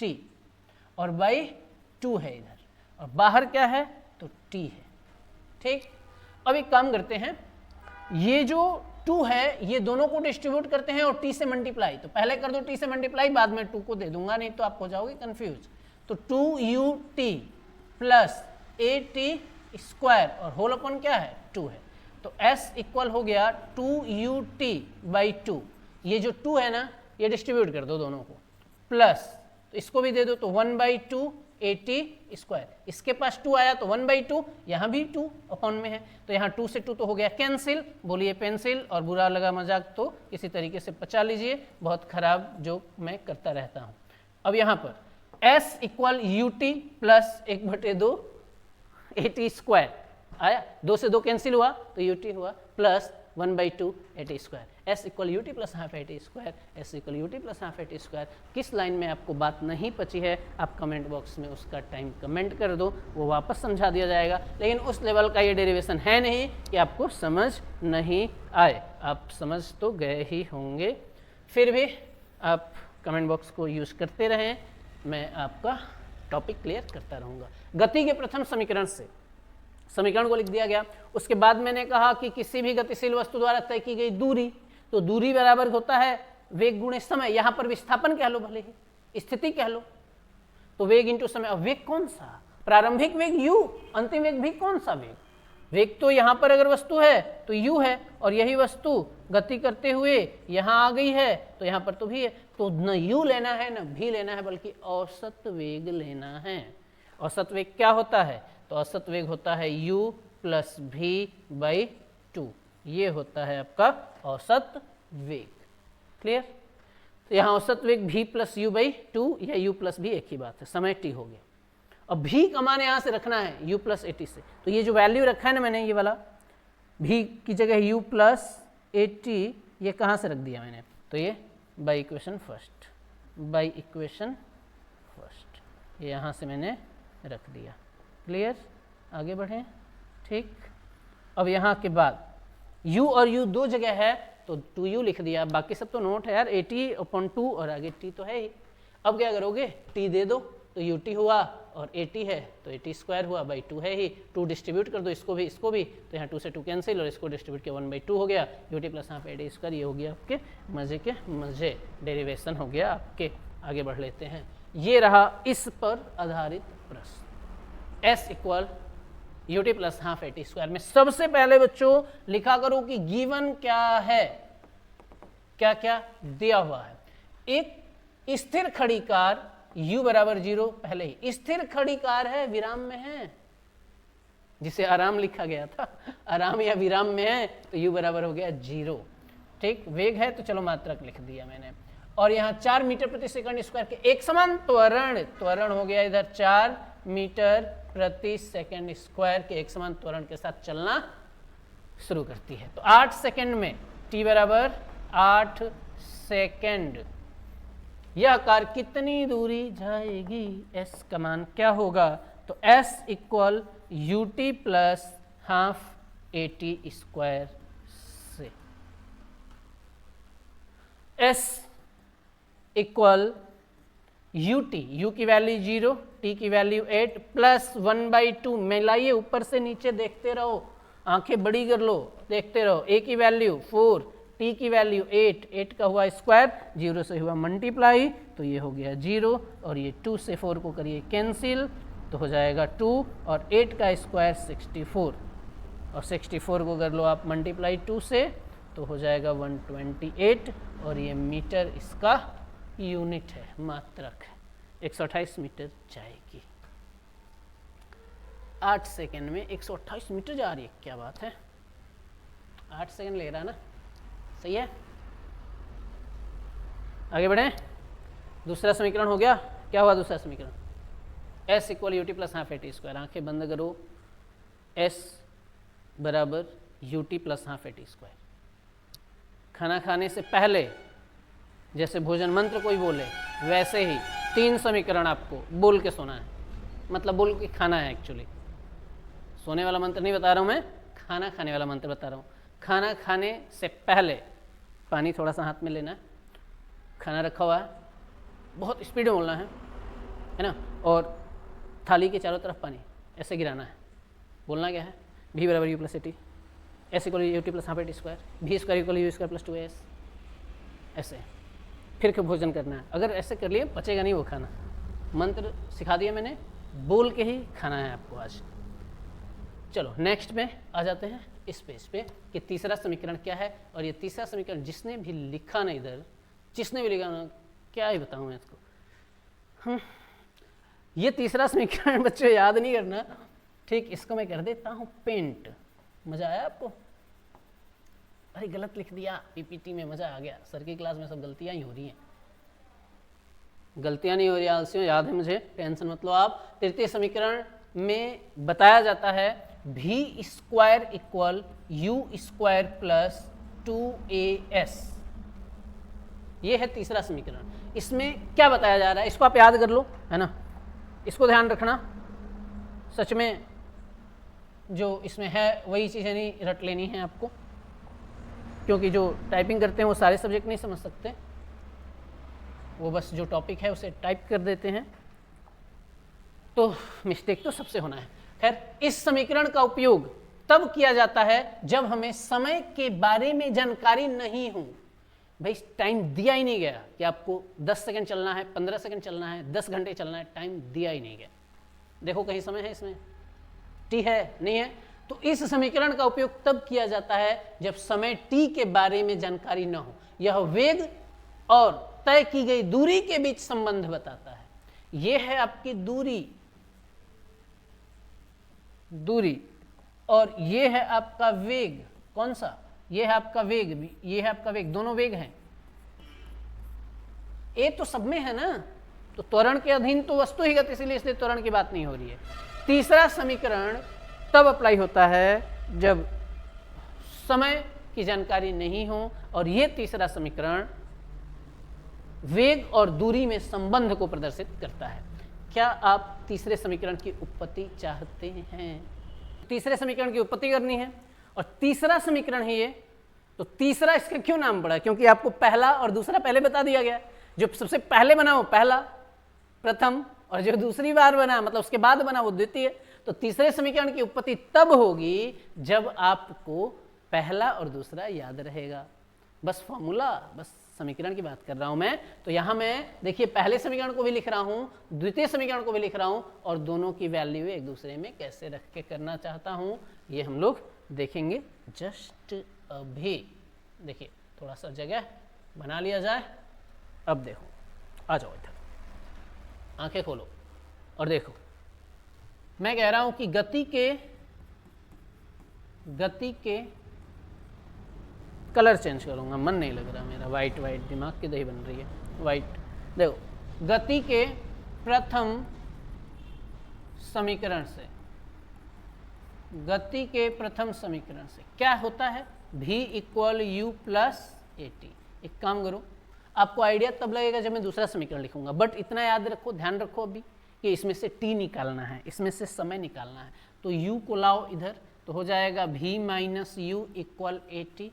टी, और बाई 2 है इधर, और बाहर क्या है, तो t है, ठीक। अब एक काम करते हैं, ये जो 2 है ये दोनों को डिस्ट्रीब्यूट करते हैं और t से मल्टीप्लाई, तो पहले कर दो t से मल्टीप्लाई, बाद में 2 को दे दूंगा, नहीं तो आप हो जाओगे कंफ्यूज। तो 2ut plus A T square, और होल अपॉन क्या है 2 है, तो s इक्वल हो गया 2ut बाई 2, ये जो 2 है ना ये डिस्ट्रीब्यूट कर दो दोनों को, प्लस तो इसको भी दे दो, तो 1 by two A T square, इसके पास 2 आया तो 1 बाई टू, यहाँ भी 2 अपॉन में है, तो यहाँ 2 से 2 तो हो गया कैंसिल, बोलिए पेंसिल, और बुरा लगा मजाक तो किसी तरीके से पचा लीजिए, बहुत खराब जो मैं करता रहता हूँ। अब यहाँ पर s equal U T plus 1/2 A T square आया, 2 से 2 कैंसिल हुआ तो यू टी हुआ, plus 1/2 A T square, s equal U T plus half A T square, s equal U T plus half A T square. किस line में आपको बात नहीं पची है आप कमेंट बॉक्स में उसका टाइम कमेंट कर दो, वो वापस समझा दिया जाएगा, लेकिन उस लेवल का ये डेरिवेशन है नहीं कि आपको समझ नहीं आए, आप समझ तो गए ही होंगे, फिर भी आप कमेंट बॉक्स को यूज़ करते रहें, मैं आपका टॉपिक क्लियर करता रहूँगा। गति के प्रथम समीकरण से समीकरण को लिख दिया गया, उसके बाद मैंने कहा कि किसी भी गतिशील वस्तु द्वारा तय की गई दूरी, तो दूरी बराबर होता है वेग गुणे समय, यहाँ पर विस्थापन कह लो भले ही, स्थिति कह लो। तो वेग इंटू समय, अब वेग कौन सा? प्रारंभिक वेग u, अंतिम वेग भी कौन सा वेग? वेग तो यहां पर अगर वस्तु है तो u है, और यही वस्तु गति करते हुए यहां आ गई है तो यहां पर तो v है। तो न u लेना है न v लेना है, बल्कि औसत वेग लेना है। औसत वेग क्या होता है? तो औसत वेग होता है u प्लस v बाई 2, ये होता है आपका औसत वेग। क्लियर? तो यहाँ औसत वेग v प्लस यू बाई 2 या u प्लस v एक ही बात है, समय t हो गया। अब v का मान यहाँ से रखना है u प्लस एटी से, तो ये जो वैल्यू रखा है ना मैंने, ये वाला v की जगह u प्लस एटी, ये कहाँ से रख दिया मैंने? तो ये बाई इक्वेशन फर्स्ट, ये यहाँ से मैंने रख दिया। क्लियर? आगे बढ़ें। ठीक, अब यहाँ के बाद u और u दो जगह है तो 2u लिख दिया, बाकी सब तो नोट है यार, 80/2 और आगे t तो है ही। अब क्या करोगे? t दे दो तो ut हुआ, और 80 है तो 80 स्क्वायर हुआ, बाई 2 है ही। 2 डिस्ट्रीब्यूट कर दो, इसको भी, तो यहाँ 2 से 2 कैंसिल, और इसको डिस्ट्रीब्यूट किया 1/2 हो गया, ut प्लस हाफ एडी स्क्वायर। ये हो गया आपके मजे डेरिवेशन हो गया आपके। आगे बढ़ लेते हैं। ये रहा इस पर आधारित प्रश्न, s equal ut plus half eighty square में सबसे पहले बच्चों लिखा करो कि गिवन क्या है, क्या क्या दिया हुआ है। एक स्थिर खड़ी कार u बराबर 0, पहले ही स्थिर खड़ी कार है, विराम में है, जिसे आराम लिखा गया था, आराम या विराम में है तो u बराबर हो गया 0। ठीक, वेग है तो चलो मात्रक लिख दिया मैंने, और यहाँ 4 मीटर प्रति सेकंड स्क्वायर के एक समान त्वरण हो गया, इधर 4 मीटर प्रति सेकंड स्क्वायर के एक समान त्वरण के साथ चलना शुरू करती है। तो 8 सेकंड में t बराबर 8 सेकंड, यह कार कितनी दूरी जाएगी? s का मान क्या होगा? तो s equal ut plus half eighty square से, s इक्वल ut, u की वैल्यू 0, t की वैल्यू 8 प्लस 1/2, मिलाइए ऊपर से नीचे, देखते रहो, आंखें बड़ी कर लो, देखते रहो। a की वैल्यू 4, t की वैल्यू 8 का हुआ स्क्वायर, 0 से हुआ मल्टीप्लाई, तो ये हो गया 0, और ये 2 से 4 को करिए कैंसिल, तो हो जाएगा 2, और 8 का स्क्वायर 64, और 64 को कर लो आप मल्टीप्लाई 2 से, तो हो जाएगा 128, और ये मीटर इसका यूनिट है, मात्रक है, 128 मीटर जाएगी। 8 सेकंड में 128 मीटर जा रही है, क्या बात है, 8 सेकंड ले रहा ना, सही है। आगे बढ़े, दूसरा समीकरण हो गया। क्या हुआ दूसरा समीकरण? s equal ut plus half eighty square, आंखें बंद करो, s बराबर ut plus half eighty square. खाना खाने से पहले जैसे भोजन मंत्र कोई बोले, वैसे ही 3 समीकरण आपको बोल के सोना है, मतलब बोल के खाना है। एक्चुअली सोने वाला मंत्र नहीं बता रहा हूँ मैं, खाना खाने वाला मंत्र बता रहा हूँ। खाना खाने से पहले पानी थोड़ा सा हाथ में लेना है, खाना रखा हुआ है, बहुत स्पीड में बोलना है ना, और थाली के चारों तरफ पानी ऐसे गिराना है। बोलना क्या है? v बराबर u plus eighty, s equal ut plus half eighty square, v square equal u square plus 2s, ऐसे फिर के भोजन करना है। अगर ऐसे कर लिए पचेगा नहीं वो खाना। मंत्र सिखा दिया मैंने, बोल के ही खाना है आपको आज। चलो नेक्स्ट में आ जाते हैं इस पेज पे कि तीसरा समीकरण क्या है। और ये तीसरा समीकरण जिसने भी लिखा ना, इधर जिसने भी लिखा ना, क्या ही बताऊँ मैं इसको। ये तीसरा समीकरण बच्चों याद नहीं करना, ठीक, इसको मैं कर देता हूँ पेंट। मज़ा आया आपको? अरे गलत लिख दिया पीपीटी में, मज़ा आ गया। सर की क्लास में सब गलतियाँ ही हो रही हैं। गलतियाँ नहीं हो रही आलसियों, याद है मुझे, टेंशन मत लो आप। तृतीय समीकरण में बताया जाता है v square equal u square plus 2as, ये है तीसरा समीकरण। इसमें क्या बताया जा रहा है इसको आप याद कर लो, है ना, इसको ध्यान रखना। सच में जो इसमें है वही चीज़ें नहीं रट लेनी है आपको, क्योंकि जो टाइपिंग करते हैं वो सारे सब्जेक्ट नहीं समझ सकते, वो बस जो टॉपिक है उसे टाइप कर देते हैं, तो मिस्टेक तो सबसे होना है। खैर, इस समीकरण का उपयोग तब किया जाता है जब हमें समय के बारे में जानकारी नहीं हो। भाई टाइम दिया ही नहीं गया कि आपको 10 सेकंड चलना है, 15 सेकंड चलना है, 10 घंटे चलना है, टाइम दिया ही नहीं गया। देखो कहीं समय है इसमें, टी है नहीं है। तो इस समीकरण का उपयोग तब किया जाता है जब समय टी के बारे में जानकारी न हो। यह वेग और तय की गई दूरी के बीच संबंध बताता है। यह है आपकी दूरी और यह है आपका वेग। कौन सा? यह है आपका वेग, यह है आपका वेग, दोनों वेग हैं। ए तो सब में है ना, तो त्वरण के अधीन तो वस्तु ही गति, इसलिए त्वरण की बात नहीं हो रही है। तीसरा समीकरण तब अप्लाई होता है जब समय की जानकारी नहीं हो, और यह तीसरा समीकरण वेग और दूरी में संबंध को प्रदर्शित करता है। क्या आप तीसरे समीकरण की उत्पत्ति चाहते हैं? तीसरे समीकरण की उत्पत्ति करनी है और तीसरा समीकरण है ये। तो तीसरा इसका क्यों नाम पड़ा? क्योंकि आपको पहला और दूसरा पहले बता दिया गया। जो सबसे पहले बना वो पहला, प्रथम, और जो दूसरी बार बना मतलब उसके बाद बना वो द्वितीय। तो तीसरे समीकरण की उत्पत्ति तब होगी जब आपको पहला और दूसरा याद रहेगा। बस फॉर्मूला, बस समीकरण की बात कर रहा हूं मैं। तो यहां मैं देखिए पहले समीकरण को भी लिख रहा हूं, द्वितीय समीकरण को भी लिख रहा हूं, और दोनों की वैल्यू एक दूसरे में कैसे रख के करना चाहता हूं ये हम लोग देखेंगे जस्ट अभी। देखिए थोड़ा सा जगह बना लिया जाए। अब देखो, आ जाओ इधर, आंखें खोलो और देखो। मैं कह रहा हूं कि गति के कलर चेंज करूंगा, मन नहीं लग रहा मेरा, वाइट दिमाग की दही बन रही है, वाइट। देखो गति के प्रथम समीकरण से क्या होता है? v equal you plus A T. एक काम करो, आपको आइडिया तब लगेगा जब मैं दूसरा समीकरण लिखूंगा, बट इतना याद रखो, ध्यान रखो अभी कि इसमें से t निकालना है, इसमें से समय निकालना है। तो u को लाओ इधर, तो हो जाएगा v minus you equal A T.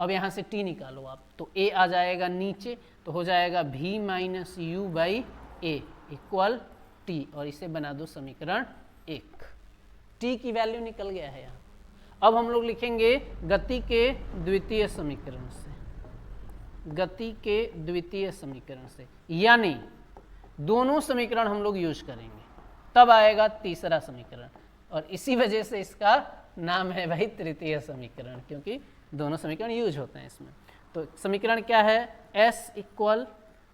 अब यहाँ से t निकालो आप, तो a आ जाएगा नीचे, तो हो जाएगा v minus you by A equal T, और इसे बना दो समीकरण 1। t की वैल्यू निकल गया है यहाँ। अब हम लोग लिखेंगे गति के द्वितीय समीकरण से, यानी दोनों समीकरण हम लोग यूज करेंगे, तब आएगा तीसरा समीकरण, और इसी वजह से इसका नाम है भाई तृतीय समीकरण, क्योंकि दोनों समीकरण यूज होते हैं इसमें। तो समीकरण क्या है? s equal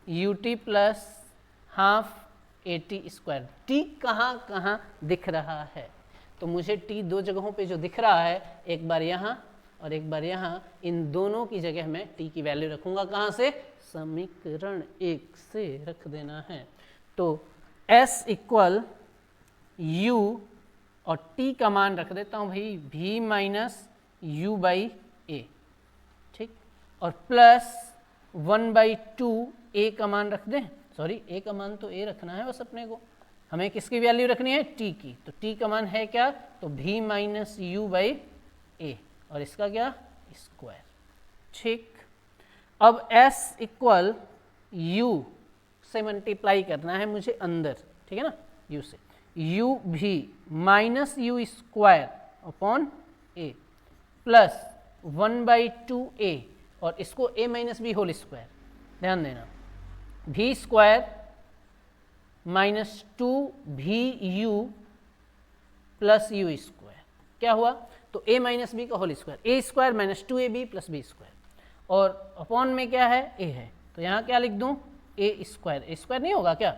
U T plus half A T square. T कहाँ दिख रहा है? तो मुझे टी दो जगहों पे जो दिख रहा है, एक बार यहाँ और एक बार यहाँ, इन दोनों की जगह मैं टी की वैल्यू रखूंगा। कहाँ से? समीकरण 1 से रख देना है। तो s इक्वल यू और t का मान रख देता हूँ भाई v माइनस यू बाई ए, ठीक, और प्लस 1/2 a का मान रख दें। सॉरी, a का मान तो a रखना है बस अपने को, हमें किसकी वैल्यू रखनी है? t की। तो t का मान है क्या? तो v माइनस यू बाई ए, और इसका क्या? स्क्वायर, ठीक। अब s इक्वल u से मल्टीप्लाई करना है मुझे अंदर, ठीक है ना, u से, u भी minus u square upon a plus 1/2a, और इसको a minus b whole square, ध्यान देना, v square minus 2vu plus u square. क्या हुआ? तो a माइनस बी का whole square, a square minus 2ab plus b square, और upon में क्या है? a है, तो यहाँ क्या लिख दूँ? a स्क्वायर नहीं होगा क्या?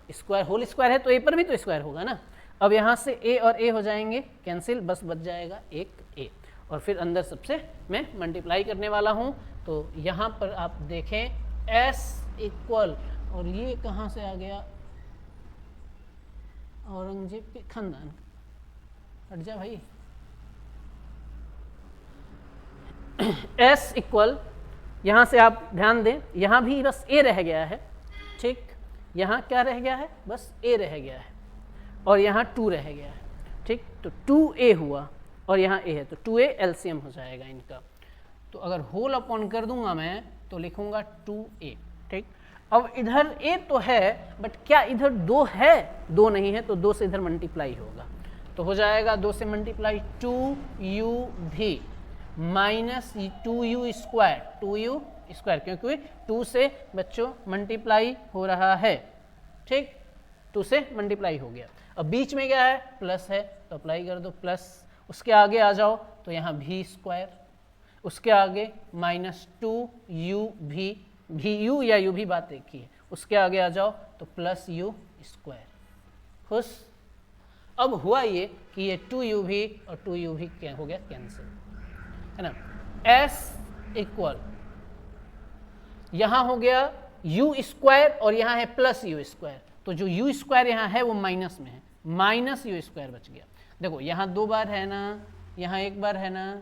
स्क्वायर होल स्क्वायर है तो a पर भी तो स्क्वायर होगा ना। अब यहाँ से a और a हो जाएंगे कैंसिल, बस बच जाएगा एक a, और फिर अंदर सबसे मैं मल्टीप्लाई करने वाला हूँ। तो यहाँ पर आप देखें s इक्वल, और ये कहाँ से आ गया? औरंगजेब के खानदान, हट जा भाई। s इक्वल, यहाँ से आप ध्यान दें, यहाँ भी बस a रह गया है, ठीक, यहाँ क्या रह गया है? बस a रह गया है, और यहाँ 2 रह गया है, ठीक। तो 2a हुआ और यहाँ a है, तो 2a एलसीएम हो जाएगा इनका। तो अगर होल अपॉन कर दूंगा मैं तो लिखूंगा 2a, ठीक। अब इधर a तो है, बट क्या इधर 2 है? 2 नहीं है, तो 2 से इधर मल्टीप्लाई होगा, तो हो जाएगा 2 से मल्टीप्लाई 2u भी माइनस 2u स्क्वायर, क्योंकि 2 से बच्चों मल्टीप्लाई हो रहा है, ठीक, 2 से मल्टीप्लाई हो गया। अब बीच में क्या है, प्लस है, तो अप्लाई कर दो प्लस। उसके आगे आ जाओ तो यहाँ भी स्क्वायर, उसके आगे -2u भी यू या यू भी बात एक ही है। उसके आगे आ जाओ तो प्लस यू स्क्वायर। खुश। अब हुआ ये कि ये 2u भी और 2u भी क्या हो गया, कैंसिल, है ना। s इक्वल यहाँ हो गया यू स्क्वायर और यहाँ है प्लस यू स्क्वायर, तो जो यू स्क्वायर यहाँ है वो माइनस में है, माइनस यू स्क्वायर बच गया। देखो यहाँ 2 बार है ना, यहाँ 1 बार है ना,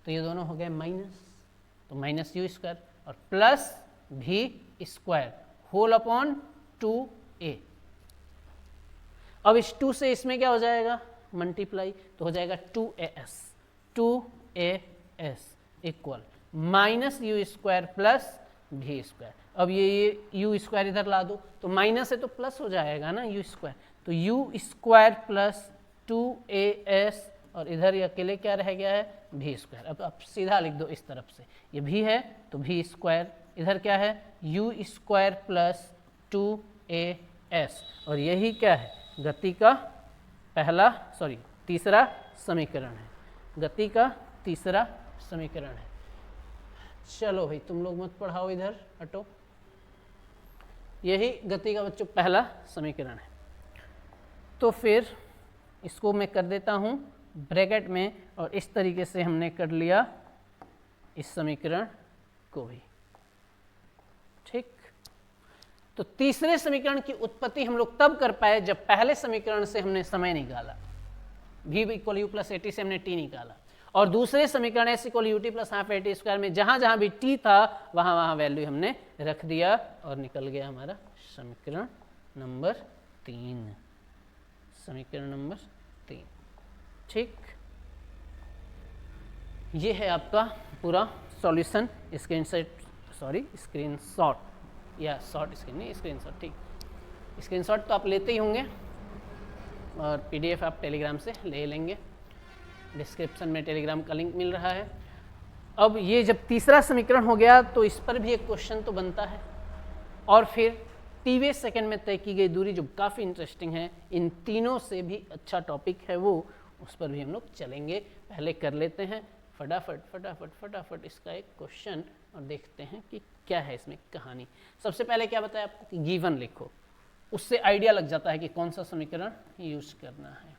तो ये दोनों हो गए माइनस, तो माइनस यू स्क्वायर और प्लस भी स्क्वायर होल अपॉन 2a। अब इस 2 से इसमें क्या हो जाएगा, मल्टीप्लाई, तो हो जाएगा 2as equal minus u square plus भी स्क्वायर। अब ये यू स्क्वायर इधर ला दो, तो माइनस है तो प्लस हो जाएगा ना यू स्क्वायर, तो यू स्क्वायर प्लस 2as और इधर ये अकेले क्या रह गया है, भी स्क्वायर। अब सीधा लिख दो इस तरफ से, ये भी है तो भी स्क्वायर, इधर क्या है यू स्क्वायर प्लस 2as, और यही क्या है, गति का तीसरा समीकरण है, गति का तीसरा समीकरण है। चलो भाई तुम लोग मत पढ़ाओ, इधर हटो, यही गति का बच्चों पहला समीकरण है। तो फिर इसको मैं कर देता हूँ ब्रैकेट में, और इस तरीके से हमने कर लिया इस समीकरण को भी, ठीक। तो तीसरे समीकरण की उत्पत्ति हम लोग तब कर पाए जब पहले समीकरण से हमने समय निकाला, v equal you plus eighty से हमने t निकाला, और दूसरे समीकरण s equal U T plus half eighty square में जहाँ जहाँ भी t था वहाँ वहाँ वैल्यू हमने रख दिया, और निकल गया हमारा समीकरण नंबर 3, समीकरण नंबर 3, ठीक। ये है आपका पूरा सॉल्यूशन, स्क्रीनशॉट या शॉर्ट स्क्रीन नहीं, स्क्रीनशॉट, ठीक। स्क्रीनशॉट तो आप लेते ही होंगे और पीडीएफ आप टेलीग्राम से ले लेंगे, डिस्क्रिप्शन में टेलीग्राम का लिंक मिल रहा है। अब ये जब तीसरा समीकरण हो गया तो इस पर भी एक क्वेश्चन तो बनता है, और फिर टीवे सेकंड में तय की गई दूरी जो काफ़ी इंटरेस्टिंग है, इन तीनों से भी अच्छा टॉपिक है वो, उस पर भी हम लोग चलेंगे। पहले कर लेते हैं फटाफट इसका एक क्वेश्चन और देखते हैं कि क्या है इसमें कहानी। सबसे पहले क्या बताया आपको कि गिवन लिखो, उससे आइडिया लग जाता है कि कौन सा समीकरण यूज करना है।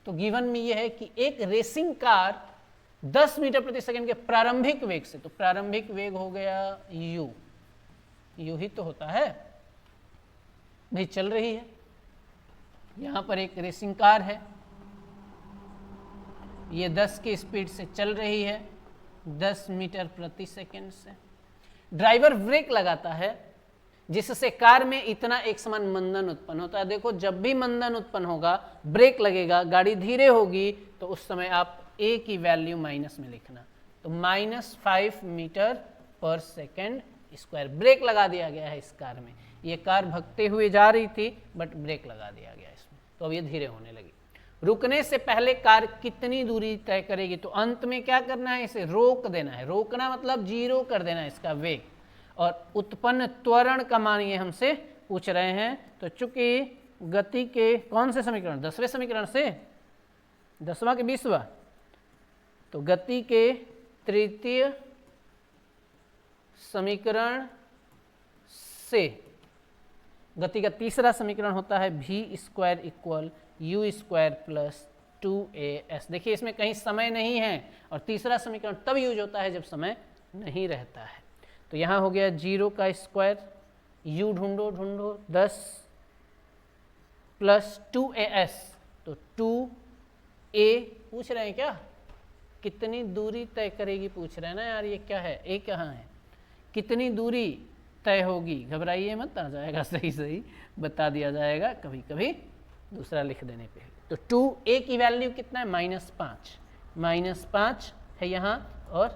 तो गिवन में यह है कि एक रेसिंग कार 10 मीटर प्रति सेकंड के प्रारंभिक वेग से, तो प्रारंभिक वेग हो गया यू ही तो होता है भाई, चल रही है। यहां पर एक रेसिंग कार है, ये 10 की स्पीड से चल रही है 10 मीटर प्रति सेकंड से। ड्राइवर ब्रेक लगाता है जिससे कार में इतना एक समान मंदन उत्पन्न होता है। देखो जब भी मंदन उत्पन्न होगा, ब्रेक लगेगा, गाड़ी धीरे होगी, तो उस समय आप a की वैल्यू माइनस में लिखना, तो -5 मीटर पर सेकेंड स्क्वायर। ब्रेक लगा दिया गया है इस कार में, ये कार भगते हुए जा रही थी बट ब्रेक लगा दिया गया इसमें, तो अब ये धीरे होने लगी। रुकने से पहले कार कितनी दूरी तय करेगी, तो अंत में क्या करना है, इसे रोक देना है। रोकना मतलब 0 कर देना है इसका वेग, और उत्पन्न त्वरण का मान ये हमसे पूछ रहे हैं। तो चूंकि गति के कौन से समीकरण, 10वें समीकरण से, 10वां के 20वां, तो गति के तृतीय समीकरण से गति का तीसरा समीकरण होता है v square equal you square plus 2as। देखिए इसमें कहीं समय नहीं है, और तीसरा समीकरण तब यूज होता है जब समय नहीं रहता है। तो यहाँ हो गया 0 का स्क्वायर, u ढूंढो 10 प्लस 2as, तो 2a पूछ रहे हैं क्या, कितनी दूरी तय करेगी पूछ रहे हैं ना यार, ये क्या है, a कहाँ है, कितनी दूरी तय होगी। घबराइए मत, आ जाएगा सही बता दिया जाएगा कभी कभी दूसरा लिख देने पे। तो 2a की वैल्यू कितना है, -5 है यहाँ, और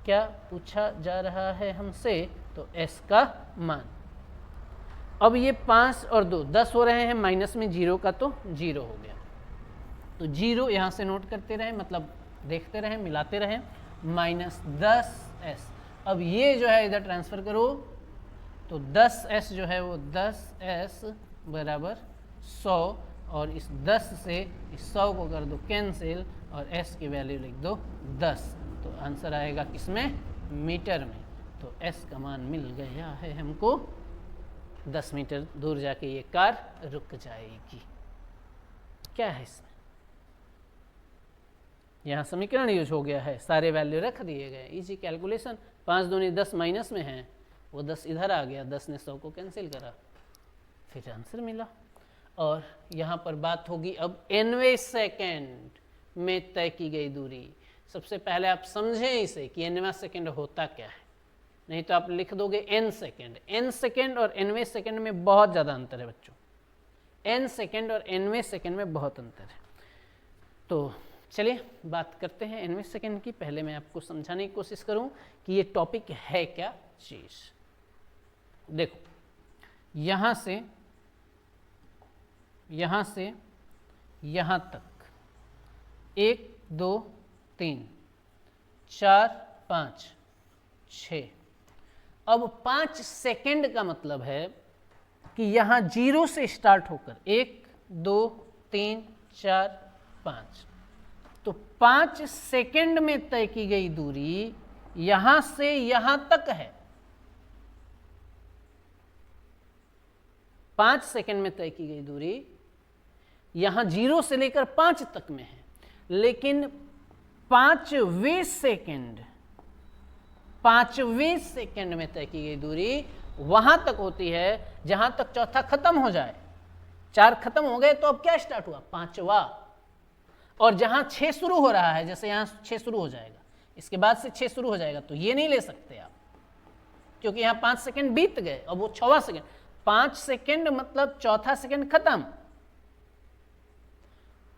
क्या पूछा जा रहा है हमसे, तो s का मान। अब ये 5 और 2 10 हो रहे हैं, माइनस में 0 का तो 0 हो गया, तो 0 यहाँ से नोट करते रहें, मतलब देखते रहें, मिलाते रहें, -10s अब ये जो है इधर ट्रांसफ़र करो तो 10s जो है वो 10s बराबर 100 और इस 10 से इस 100 को कर दो कैंसिल और s की वैल्यू लिख दो 10। तो आंसर आएगा किसमें? मीटर में। तो s का मान मिल गया है हमको। 10 मीटर दूर जाके ये कार रुक जाएगी। क्या है इसमें? यहाँ समीकरण यूज हो गया है, सारे वैल्यू रख दिए गए, इजी कैलकुलेशन। 5 दूनी 10 माइनस में है, वो 10 इधर आ गया, 10 ने 100 को कैंसिल करा, फिर आंसर मिला। और यहाँ पर बात होगी अब nवें सेकेंड में तय की गई दूरी। सबसे पहले आप समझें इसे कि nवां सेकेंड होता क्या है, नहीं तो आप लिख दोगे n सेकेंड। n सेकेंड और nवें सेकेंड में बहुत ज़्यादा अंतर है बच्चों। n सेकेंड और nवें सेकेंड में बहुत अंतर है। तो चलिए बात करते हैं nवें सेकेंड की। पहले मैं आपको समझाने की कोशिश करूं कि ये टॉपिक है क्या चीज़। देखो, यहाँ से यहाँ तक 1 2 3 4 5 6। अब 5 सेकेंड का मतलब है कि यहाँ 0 से स्टार्ट होकर 1 2 3 4 5, तो 5 सेकेंड में तय की गई दूरी यहाँ से यहाँ तक है। 5 सेकेंड में तय की गई दूरी यहाँ 0 से लेकर 5 तक में है, लेकिन 5वें सेकेंड में तय की गई दूरी वहां तक होती है जहां तक चौथा खत्म हो जाए। 4 खत्म हो गए तो अब क्या स्टार्ट हुआ? 5वां। और जहां 6 शुरू हो रहा है, जैसे यहां 6 शुरू हो जाएगा, इसके बाद से 6 शुरू हो जाएगा, तो ये नहीं ले सकते आप, क्योंकि यहां 5 सेकेंड बीत गए और वो 6वां सेकेंड। 5 सेकेंड मतलब चौथा सेकेंड खत्म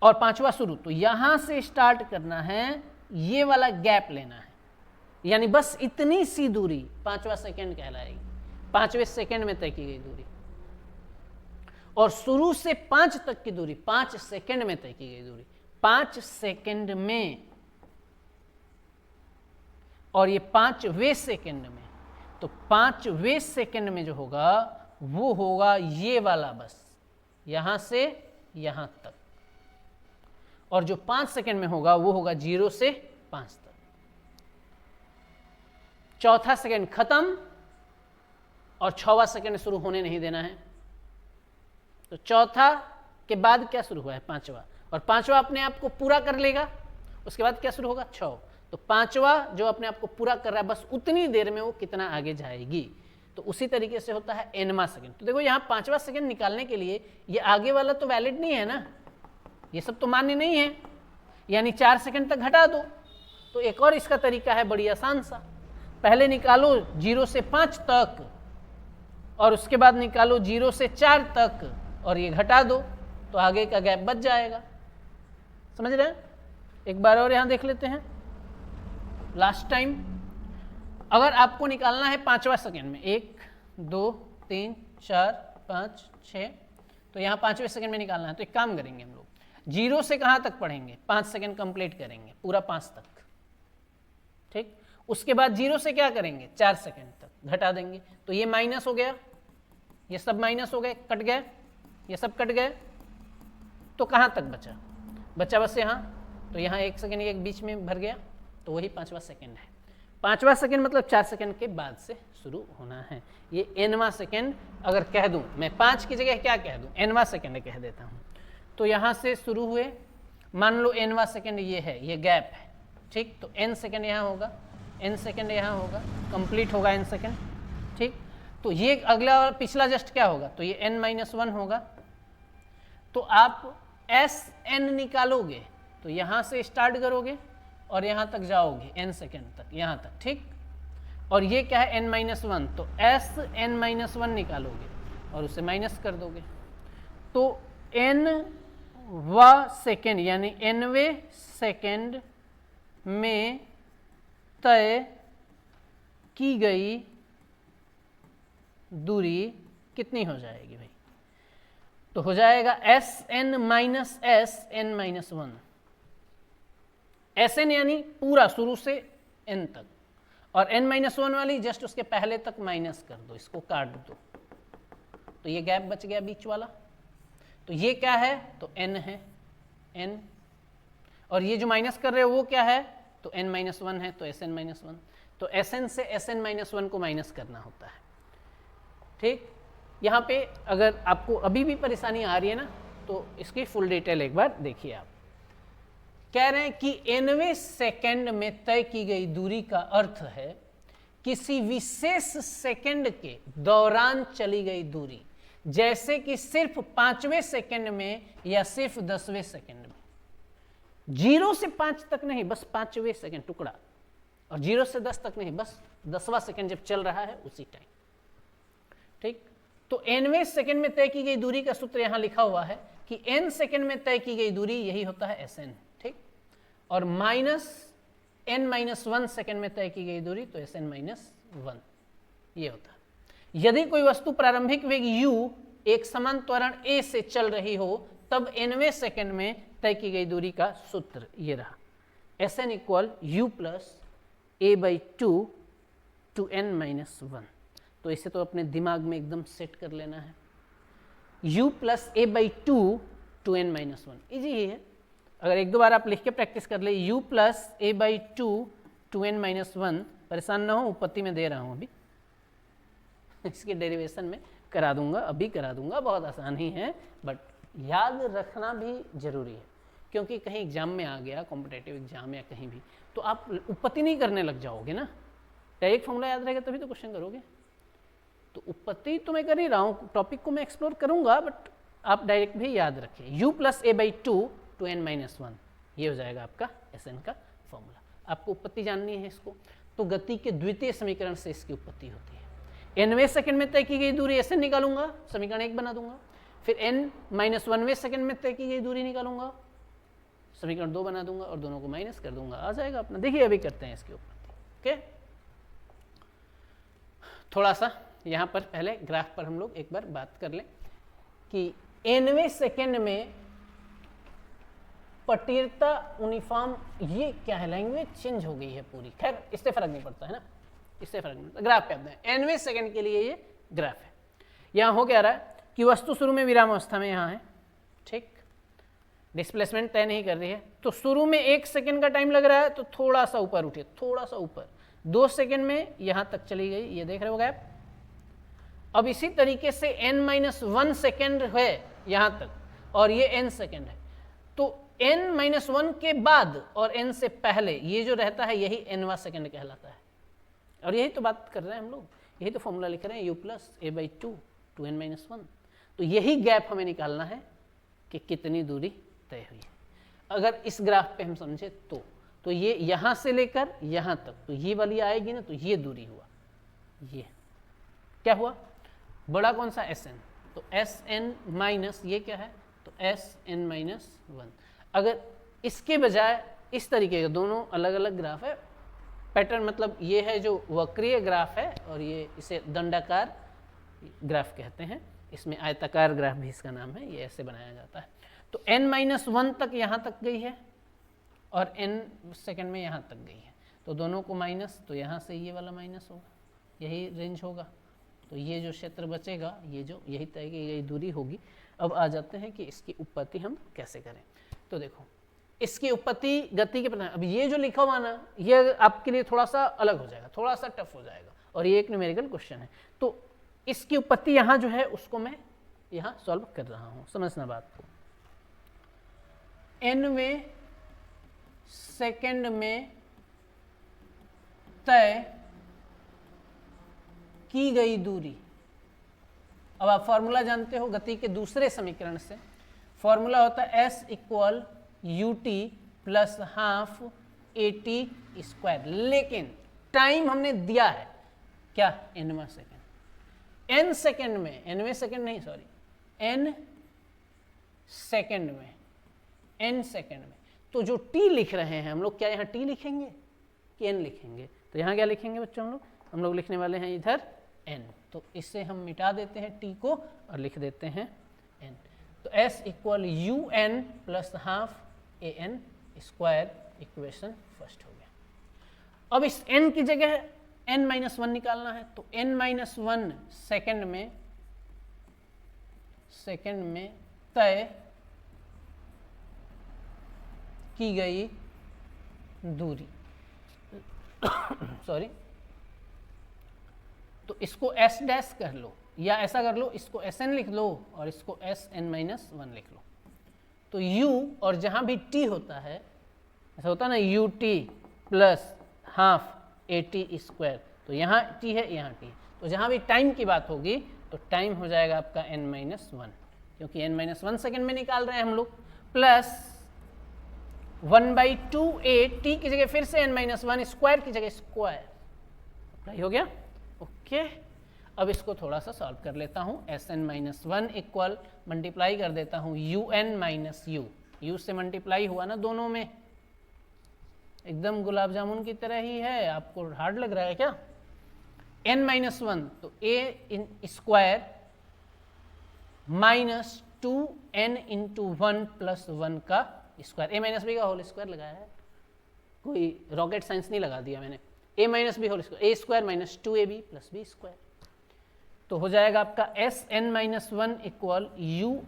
और 5वां शुरू। तो यहां से स्टार्ट करना है, ये वाला गैप लेना है, यानी बस इतनी सी दूरी 5वां सेकेंड कहलाएगी। 5वें सेकेंड में तय की गई दूरी और शुरू से 5 तक की दूरी 5 सेकेंड में तय की गई दूरी 5 सेकेंड में, और ये 5वें सेकेंड में। तो 5वें सेकेंड में जो होगा वो होगा ये वाला, बस यहां से यहां तक, और जो 5 सेकेंड में होगा वो होगा 0 से 5 तक। चौथा सेकेंड खत्म और 6वां सेकेंड शुरू होने नहीं देना है। तो चौथा के बाद क्या शुरू हुआ है? 5वां, और 5वां अपने आप को पूरा कर लेगा, उसके बाद क्या शुरू होगा? 6। तो 5वां जो अपने आप को पूरा कर रहा है, बस उतनी देर में वो कितना आगे जाएगी। तो उसी तरीके से होता है nवां सेकेंड। तो देखो यहाँ 5वां सेकेंड निकालने के लिए ये आगे वाला तो वैलिड नहीं है ना, ये सब तो मान्य नहीं है, यानी 4 सेकेंड तक घटा दो। तो एक और इसका तरीका है बड़ी आसान सा, पहले निकालो 0 से 5 तक और उसके बाद निकालो 0 से 4 तक और ये घटा दो, तो आगे का गैप बच जाएगा। समझ रहे हैं? एक बार और यहाँ देख लेते हैं लास्ट टाइम। अगर आपको निकालना है 5वां सेकेंड में 1 2 3 4 5 6, तो यहाँ 5वें सेकेंड में निकालना है। तो एक काम करेंगे हम लोग, 0 से कहाँ तक पढ़ेंगे? 5 सेकेंड कंप्लीट करेंगे, पूरा 5 तक, ठीक। उसके बाद 0 से क्या करेंगे? 4 सेकेंड तक घटा देंगे। तो ये माइनस हो गया, ये सब माइनस हो गए, कट गए, ये सब कट गए, तो कहाँ तक बचा? बचा बस यहाँ। तो यहाँ 1 सेकेंड एक बीच में भर गया, तो वही 5वां सेकेंड है। 5वां सेकेंड मतलब 4 सेकेंड के बाद से शुरू होना है। ये nवां सेकेंड अगर कह दूं मैं, 5 की जगह क्या कह दूं? nवां सेकेंड कह देता हूं। तो यहाँ से शुरू हुए, मान लो nवां सेकेंड ये है, ये गैप है, ठीक। तो n सेकेंड यहाँ होगा, n सेकेंड यहाँ होगा, कंप्लीट होगा n सेकेंड, ठीक। तो ये अगला और पिछला जस्ट क्या होगा? तो ये n-1 होगा। तो आप Sn निकालोगे तो यहाँ से स्टार्ट करोगे और यहाँ तक जाओगे n सेकेंड तक, यहाँ तक, ठीक। और ये क्या है? n-1, तो Sn-1 निकालोगे और उसे माइनस कर दोगे। तो nवां सेकेंड यानी nवें सेकेंड में तय की गई दूरी कितनी हो जाएगी भाई? तो हो जाएगा Sn माइनस Sn-1। Sn यानी पूरा शुरू से n तक, और n-1 वाली जस्ट उसके पहले तक माइनस कर दो, इसको काट दो, तो ये गैप बच गया बीच वाला। तो ये क्या है, तो n है, n, और ये जो माइनस कर रहे हो वो क्या है, तो n-1 है, तो Sn-1, तो Sn से Sn-1 को माइनस करना होता है। ठीक, यहाँ पे अगर आपको अभी भी परेशानी आ रही है ना, तो इसकी फुल डिटेल एक बार देखिए। आप कह रहे हैं कि nवें सेकंड में तय की गई दूरी का अर्थ है किसी विशेष सेकंड के दौरान चली गई दूरी, जैसे कि सिर्फ 5वें सेकंड में या सिर्फ 10वें सेकंड में। 0 से 5 तक नहीं, बस 5वें सेकंड टुकड़ा, और 0 से 10 तक नहीं, बस 10वां सेकंड जब चल रहा है उसी टाइम। ठीक, तो nवें सेकंड में तय की गई दूरी का सूत्र यहां लिखा हुआ है कि n सेकंड में तय की गई दूरी यही होता है Sn। ठीक, और n-1 सेकंड में तय की गई दूरी तो Sn-1 ये होता है। यदि कोई वस्तु प्रारंभिक वेग u एक समान त्वरण a से चल रही हो, तब nवें सेकंड में तय की गई दूरी का सूत्र ये रहा, Sn equal u plus a/2 to n-1। तो इसे तो अपने दिमाग में एकदम सेट कर लेना है, u plus a/2 to n-1, easy ही है। अगर एक दो बार आप लिख के प्रैक्टिस कर ले, u plus a/2 to n-1, परेशान ना हो, उत्पत्ति में दे रहा हूँ अभी, इसके डेरिवेशन में करा दूंगा, अभी करा दूंगा, बहुत आसान ही है, बट याद रखना भी जरूरी है, क्योंकि कहीं एग्जाम में आ गया, कॉम्पिटेटिव एग्जाम या कहीं भी, तो आप उत्पत्ति नहीं करने लग जाओगे ना, डायरेक्ट फॉर्मूला याद रहेगा तभी तो क्वेश्चन करोगे। तो उत्पत्ति तो मैं कर ही रहा हूँ, टॉपिक को मैं एक्सप्लोर करूंगा, बट आप डायरेक्ट भी याद रखिए, u plus a/2 to n-1, ये हो जाएगा आपका Sn का फॉर्मूला। आपको उत्पत्ति जाननी है इसको, तो गति के द्वितीय समीकरण से इसकी उत्पत्ति होती है। nवें सेकंड में तय की गई दूरी Sn निकालूंगा, समीकरण 1 बना दूंगा, फिर n-1वें सेकंड में तय की गई दूरी निकालूंगा, समीकरण 2 बना दूंगा और दोनों को माइनस कर दूंगा, आ जाएगा अपना। देखिए अभी करते हैं इसकी उत्पत्ति। ओके, थोड़ा सा यहाँ पर पहले ग्राफ पर हम लोग एक बार बात कर लें कि nवें सेकंड में पटीरता यूनिफॉर्म, ये क्या है, लैंग्वेज चेंज हो गई है पूरी, खैर इससे फर्क नहीं पड़ता है ना, इससे फर्क नहीं पड़ता, ग्राफ पे आते हैं। nवें सेकंड के लिए ये ग्राफ है। यहाँ हो क्या रहा है कि वस्तु शुरू में विराम अवस्था में यहाँ है, ठीक, डिस्प्लेसमेंट तय नहीं कर रही है, तो शुरू में 1 सेकंड का टाइम लग रहा है, तो थोड़ा सा ऊपर उठिए, थोड़ा सा ऊपर, 2 सेकंड में यहाँ तक चली गई, ये देख रहे हो गैप। अब इसी तरीके से n-1 सेकंड है यहाँ तक, और ये n सेकंड है, तो n-1 के बाद और n से पहले ये जो रहता है यही nवां सेकंड कहलाता है। और यही तो बात कर रहे हैं हम लोग, यही तो फॉर्मूला लिख रहे हैं, u plus a/2 to n-1। तो यही गैप हमें निकालना है कि कितनी दूरी तय हुई है। अगर इस ग्राफ पे हम समझे तो ये यहाँ से लेकर यहाँ तक, तो ये वाली आएगी ना, तो ये दूरी हुआ, ये क्या हुआ, बड़ा कौन सा Sn, तो Sn माइनस ये क्या है, तो Sn-1। अगर इसके बजाय इस तरीके के दोनों अलग अलग ग्राफ है, पैटर्न मतलब ये है जो वक्रीय ग्राफ है, और ये इसे दंडाकार ग्राफ कहते हैं, इसमें आयताकार ग्राफ भी इसका नाम है, ये ऐसे बनाया जाता है। तो n-1 तक यहाँ तक गई है और n सेकंड में यहाँ तक गई है, तो दोनों को माइनस, तो यहाँ से ये वाला माइनस होगा, यही रेंज होगा, तो ये जो क्षेत्र बचेगा, ये जो यही तय की गई दूरी होगी। अब आ जाते हैं कि इसकी उत्पत्ति हम कैसे करें। तो देखो इसकी उत्पत्ति गति के प्रकार, अब ये जो लिखा हुआ ना, ये आपके लिए थोड़ा सा अलग हो जाएगा, थोड़ा सा टफ हो जाएगा, और ये एक न्यूमेरिकल क्वेश्चन है, तो इसकी उत्पत्ति यहाँ जो है उसको मैं यहाँ सॉल्व कर रहा हूँ, समझना बात को। nवें सेकंड में तय की गई दूरी, अब आप फॉर्मूला जानते हो गति के दूसरे समीकरण से, फॉर्मूला होता है s equal ut plus half at square, लेकिन टाइम हमने दिया है क्या, nवां सेकंड, n सेकंड में, nवें सेकंड नहीं सॉरी, n सेकंड में, n सेकंड में, तो जो t लिख रहे हैं हम लोग, क्या यहाँ t लिखेंगे कि n लिखेंगे, तो यहाँ क्या लिखेंगे बच्चों, हम लोग लिखने वाले हैं इधर n, तो इससे हम मिटा देते हैं t को और लिख देते हैं n, तो s equal un plus half an square, equation first हो गया। अब इस n की जगह n-1 निकालना है, तो n-1 सेकंड में तय की गई दूरी सॉरी, तो इसको s डैश कर लो, या ऐसा कर लो, इसको sn लिख लो और इसको sn-1 लिख लो। तो u और जहां भी t होता है, ऐसा होता है ना, ut प्लस हाफ at², तो यहाँ t है, यहाँ t है, तो जहां भी टाइम की बात होगी तो टाइम हो जाएगा आपका n-1, क्योंकि n-1 सेकेंड में निकाल रहे हैं हम लोग, प्लस 1/2a, t की जगह फिर से n-1, स्क्वायर की जगह स्क्वायर, अप्लाई हो गया। ओके, अब इसको थोड़ा सा सॉल्व कर लेता हूँ। sn-1 इक्वल मल्टीप्लाई कर देता हूँ un माइनस u से मल्टीप्लाई हुआ ना दोनों में, एकदम गुलाब जामुन की तरह ही है, आपको हार्ड लग रहा है क्या? n-1 तो a in square minus 2n into 1 plus 1 का स्क्वायर, a माइनस बी का होल स्क्वायर लगाया है, कोई रॉकेट साइंस नहीं लगा दिया मैंने, a minus b whole square, a square minus 2ab plus b square, तो हो जाएगा आपका sn-1 equal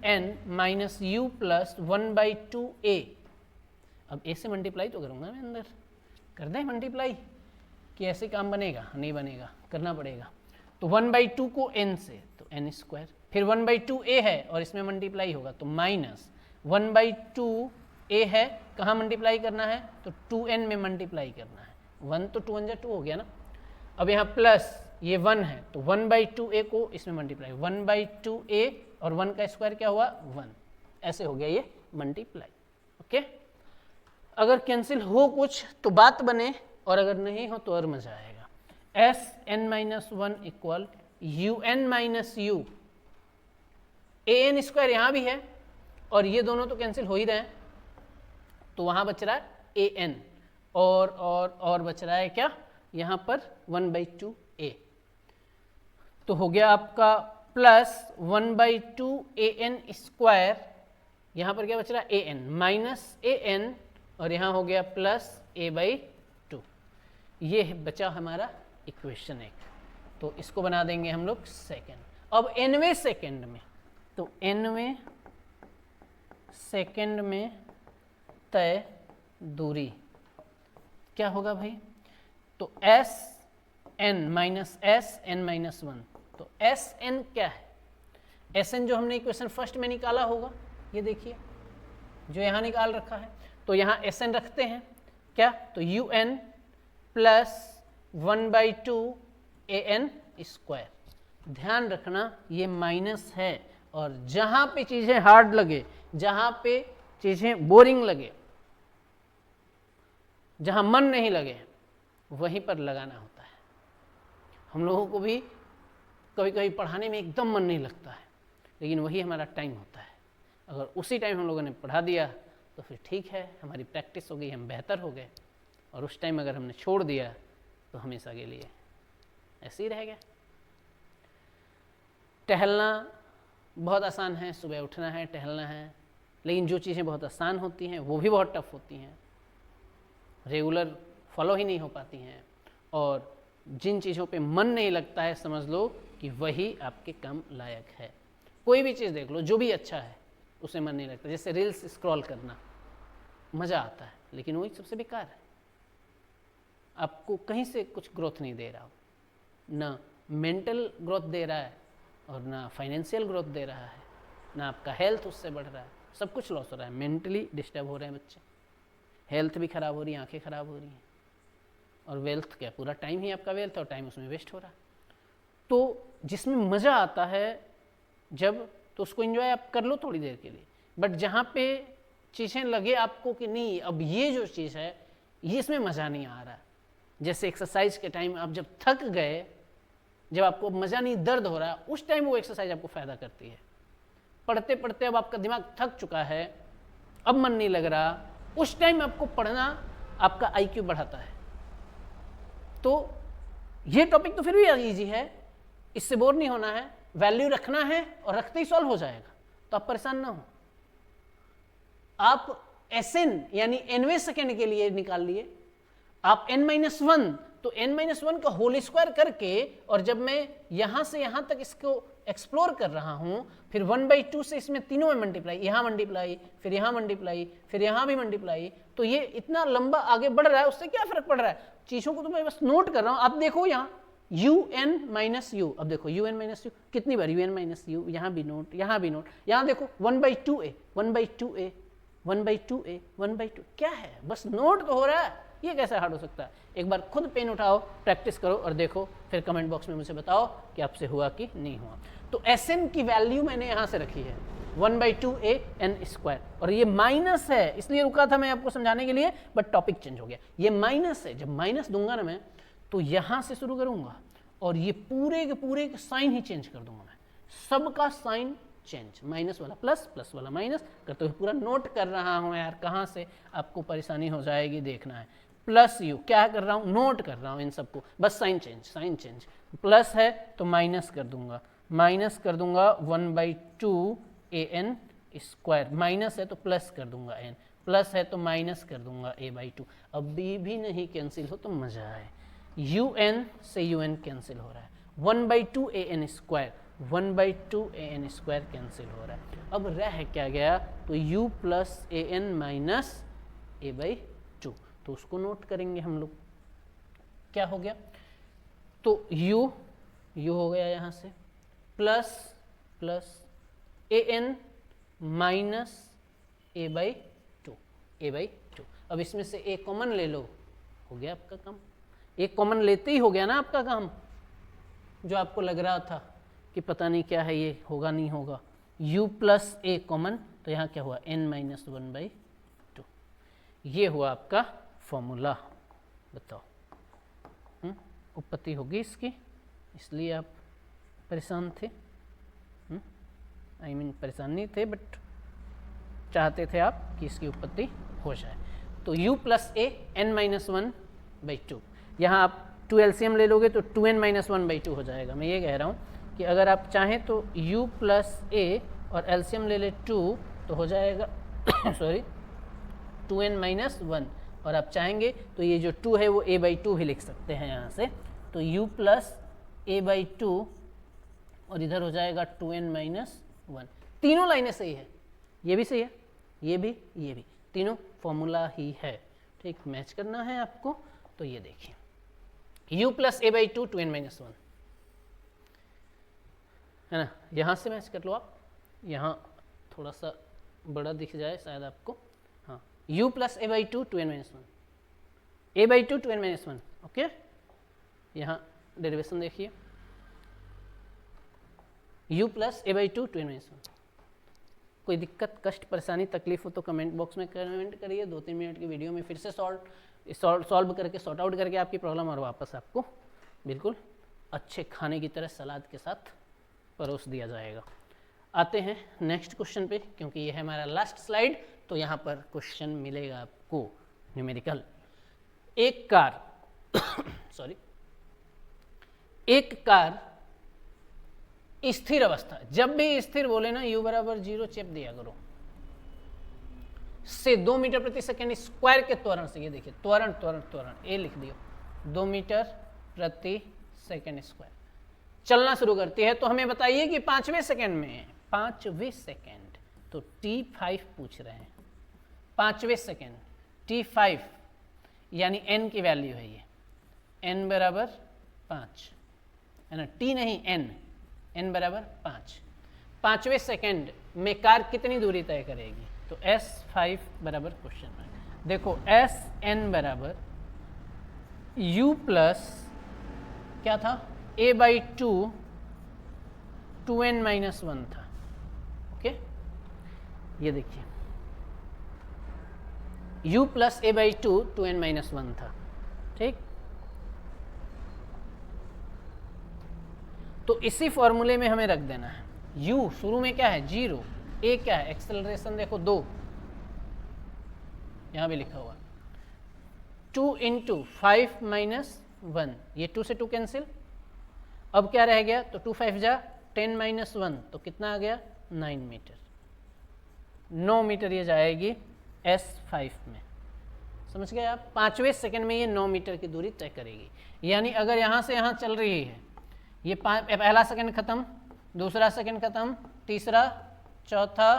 un minus u plus 1/2a। अब a से मल्टीप्लाई तो करूँगा मैं, अंदर कर दें मल्टीप्लाई, कि ऐसे काम बनेगा? नहीं बनेगा, करना पड़ेगा। तो 1/2 को n से, तो n स्क्वायर, फिर 1/2a है और इसमें मल्टीप्लाई होगा तो माइनस 1/2a है, कहाँ मल्टीप्लाई करना है? तो 2n में मल्टीप्लाई करना है, 1 तो 2 2 हो गया ना। अब यहाँ प्लस ये 1 है तो 1/2a को इसमें मल्टीप्लाई, 1/2a और 1 का स्क्वायर क्या हुआ? 1, ऐसे हो गया ये मल्टीप्लाई। ओके, अगर कैंसिल हो कुछ तो बात बने, और अगर नहीं हो तो और मजा आएगा। sn-1 equal un minus u, an square यहाँ भी है और ये दोनों तो कैंसिल हो ही रहे हैं, तो वहाँ बच रहा है an और बच रहा है क्या यहाँ पर? 1/2a, तो हो गया आपका प्लस 1/2an स्क्वायर, यहाँ पर क्या बच रहा है? an माइनस an, और यहाँ हो गया प्लस a/2। ये बचा हमारा इक्वेशन 1, तो इसको बना देंगे हम लोग सेकेंड। अब nवें सेकेंड में, तो nवें सेकेंड में तय दूरी क्या होगा भाई? तो sn माइनस sn-1, तो sn क्या है? sn जो हमने इक्वेशन फर्स्ट में निकाला होगा, ये देखिए जो यहाँ निकाल रखा है, तो यहाँ sn रखते हैं क्या? तो un प्लस 1/2an स्क्वायर। ध्यान रखना ये माइनस है, और जहाँ पे चीज़ें हार्ड लगे, जहाँ पे चीज़ें बोरिंग लगे, जहाँ मन नहीं लगे, वहीं पर लगाना होता है। हम लोगों को भी कभी कभी पढ़ाने में एकदम मन नहीं लगता है, लेकिन वही हमारा टाइम होता है। अगर उसी टाइम हम लोगों ने पढ़ा दिया तो फिर ठीक है, हमारी प्रैक्टिस हो गई, हम बेहतर हो गए। और उस टाइम अगर हमने छोड़ दिया तो हमेशा के लिए ऐसे ही रह गया। टहलना बहुत आसान है, सुबह उठना है, टहलना है, लेकिन जो चीज़ें बहुत आसान होती हैं वो भी बहुत टफ होती हैं, रेगुलर फॉलो ही नहीं हो पाती हैं। और जिन चीज़ों पे मन नहीं लगता है, समझ लो कि वही आपके काम लायक है। कोई भी चीज़ देख लो, जो भी अच्छा है उसे मन नहीं लगता। जैसे रील्स स्क्रॉल करना, मज़ा आता है, लेकिन वही सबसे बेकार है। आपको कहीं से कुछ ग्रोथ नहीं दे रहा हो, ना मेंटल ग्रोथ दे रहा है और ना फाइनेंशियल ग्रोथ दे रहा है, ना आपका हेल्थ उससे बढ़ रहा है, सब कुछ लॉस हो रहा है। मेंटली डिस्टर्ब हो रहे हैं बच्चे, हेल्थ भी ख़राब हो रही है, आंखें ख़राब हो रही हैं, और वेल्थ क्या, पूरा टाइम ही आपका वेल्थ, और टाइम उसमें वेस्ट हो रहा है। तो जिसमें मज़ा आता है जब, तो उसको एंजॉय आप कर लो थोड़ी देर के लिए, बट जहाँ पे चीज़ें लगे आपको कि नहीं अब ये जो चीज़ है ये इसमें मज़ा नहीं आ रहा, जैसे एक्सरसाइज के टाइम आप जब थक गए, जब आपको मज़ा नहीं, दर्द हो रहा है, उस टाइम वो एक्सरसाइज आपको फ़ायदा करती है। पढ़ते पढ़ते अब आपका दिमाग थक चुका है, अब मन नहीं लग रहा, उस टाइम आपको पढ़ना आपका IQ बढ़ाता है। तो ये टॉपिक तो फिर भी ईजी है, इससे बोर नहीं होना है, वैल्यू रखना है और रखते ही सॉल्व हो जाएगा, तो आप परेशान ना हो। आप SN यानी nवें सेकेंड के लिए निकाल लिए, आप n-1 तो n-1 का होल स्क्वायर करके, और जब मैं यहाँ से यहाँ तक इसको एक्सप्लोर कर रहा हूँ, फिर 1/2 से इसमें तीनों में मल्टीप्लाई, यहाँ मल्टीप्लाई, फिर यहाँ मल्टीप्लाई, फिर यहाँ भी मल्टीप्लाई, तो ये इतना लंबा आगे बढ़ रहा है, उससे क्या फर्क पड़ रहा है? चीज़ों को तो मैं बस नोट कर रहा हूँ। अब देखो यहाँ un-u, अब देखो un-u कितनी बार un-u, यहाँ भी नोट, यहाँ भी नोट, यहाँ देखो 1/2a, 1/2a, 1/2a, 1/2, क्या है? बस नोट तो हो रहा है, ये कैसे हार्ड हो सकता है? एक बार खुद पेन उठाओ, प्रैक्टिस करो और देखो, फिर कमेंट बॉक्स में मुझे बताओ कि आपसे हुआ कि नहीं हुआ। तो Sn की वैल्यू मैंने यहाँ से रखी है 1/2an², और ये माइनस है, इसलिए रुका था मैं आपको समझाने के लिए, बट टॉपिक चेंज हो गया। ये माइनस है, जब माइनस दूंगा ना मैं, तो यहाँ से शुरू करूँगा और ये पूरे के साइन ही चेंज कर दूंगा मैं, सबका साइन चेंज, माइनस वाला प्लस, प्लस वाला माइनस करते हुए पूरा नोट कर रहा हूँ यार, कहाँ से आपको परेशानी हो जाएगी देखना है। प्लस यू, क्या कर रहा हूँ? नोट कर रहा हूँ इन सबको, बस sign change, sign change. Plus है तो माइनस कर दूंगा, माइनस कर दूंगा 1/2an², माइनस है तो प्लस कर दूंगा n, प्लस है तो माइनस कर दूंगा a/2। अब b भी नहीं कैंसिल हो तो मजा आए, un से un कैंसिल हो रहा है, 1/2an², 1/2an² कैंसिल हो रहा है। अब रह क्या गया? तो u plus an minus a/2, तो उसको नोट करेंगे हम लोग। क्या हो गया? तो u हो गया यहाँ से, plus plus an minus a/2। अब इसमें से a कॉमन ले लो, हो गया आपका काम। एक कॉमन लेते ही हो गया ना आपका काम, जो आपको लग रहा था कि पता नहीं क्या है ये, होगा नहीं होगा। u प्लस a कॉमन, तो यहाँ क्या हुआ? n-1/2। ये हुआ आपका फॉर्मूला। बताओ, उत्पत्ति होगी इसकी, इसलिए आप परेशान थे। परेशान नहीं थे, बट चाहते थे आप कि इसकी उत्पत्ति हो जाए। तो u प्लस a n-1/2, यहाँ आप 2 एलसीएम ले लोगे तो 2n-1/2 हो जाएगा। मैं ये कह रहा हूँ कि अगर आप चाहें तो u प्लस a और एलसीएम ले ले 2 तो हो जाएगा सॉरी 2n-1, और आप चाहेंगे तो ये जो 2 है वो a/2 भी लिख सकते हैं यहाँ से। तो u प्लस a/2 और इधर हो जाएगा 2n-1। तीनों लाइनें सही है, ये भी सही है, ये भी, ये भी, तीनों फॉर्मूला ही है। ठीक, मैच करना है आपको, तो ये देखिए u प्लस a/2 2n-1 है ना, यहाँ से मैच कर लो आप, यहाँ थोड़ा सा बड़ा दिख जाए शायद आपको। हाँ, u plus a/2 2n-1, a/2 2n-1, okay. यहाँ डेरिवेशन देखिए, u प्लस a/2 2n-1। कोई दिक्कत, कष्ट, परेशानी, तकलीफ हो तो कमेंट बॉक्स में कमेंट करिए। 2-3 मिनट की वीडियो में फिर से सॉल्व करके, सॉर्ट आउट करके आपकी प्रॉब्लम, और वापस आपको बिल्कुल अच्छे खाने की तरह सलाद के साथ परोस दिया जाएगा। आते हैं नेक्स्ट क्वेश्चन पे, क्योंकि ये है हमारा लास्ट स्लाइड, तो यहाँ पर क्वेश्चन मिलेगा आपको न्यूमेरिकल। एक कार सॉरी, एक कार स्थिर अवस्था, जब भी स्थिर बोले ना u बराबर 0 चेप दिया करो, से 2 मीटर प्रति सेकेंड स्क्वायर के त्वरण से, ये देखिए त्वरण त्वरण त्वरण, ए लिख दियो, 2 मीटर प्रति सेकेंड स्क्वायर चलना शुरू करती है। तो हमें बताइए कि 5वें सेकेंड में, 5वें सेकेंड, तो t5 पूछ रहे हैं, 5वें सेकेंड t5 यानी n की वैल्यू है ये, n बराबर 5 है ना, t नहीं n, n बराबर 5। 5वें सेकेंड में कार कितनी दूरी तय करेगी? तो s5 बराबर क्वेश्चन मार्क। देखो sn बराबर u प्लस क्या था, a/2 2n-1 था, ओके। ये देखिए u प्लस a/2 2n-1 था, ठीक। तो इसी फॉर्मूले में हमें रख देना है। u शुरू में क्या है? 0, a क्या है? एक्सेलरेशन देखो 2, यहाँ भी लिखा हुआ 2 × 5 - 1, ये 2 से 2 कैंसिल। अब क्या रह गया? तो 2 5 जा 10 - 1, तो कितना आ गया? 9 मीटर। 9 मीटर ये जाएगी S5 में, समझ गए आप? 5वें सेकंड में ये 9 मीटर की दूरी तय करेगी। यानी अगर यहाँ से यहाँ चल रही है, ये पहला सेकंड खत्म, दूसरा सेकंड खत्म, तीसरा, चौथा,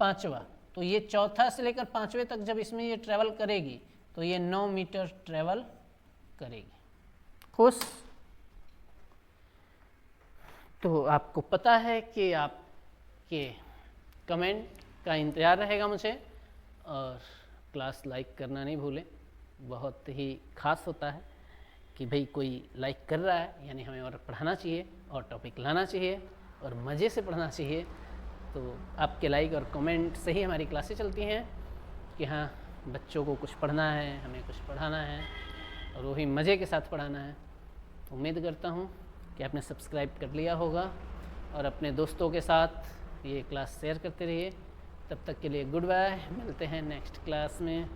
पांचवा, तो ये चौथा से लेकर 5वें तक जब इसमें ये ट्रेवल करेगी तो ये 9 मीटर ट्रेवल करेगी। खुश? तो आपको पता है कि आपके कमेंट का इंतज़ार रहेगा मुझे, और क्लास लाइक करना नहीं भूलें। बहुत ही ख़ास होता है कि भाई कोई लाइक कर रहा है, यानी हमें और पढ़ाना चाहिए और टॉपिक लाना चाहिए और मज़े से पढ़ना चाहिए। तो आपके लाइक और कमेंट से ही हमारी क्लासें चलती हैं कि हाँ, बच्चों को कुछ पढ़ना है, हमें कुछ पढ़ाना है और वो भी मज़े के साथ पढ़ाना है। तो उम्मीद करता हूँ कि आपने सब्सक्राइब कर लिया होगा और अपने दोस्तों के साथ ये क्लास शेयर करते रहिए। तब तक के लिए गुड बाय, मिलते हैं नेक्स्ट क्लास में।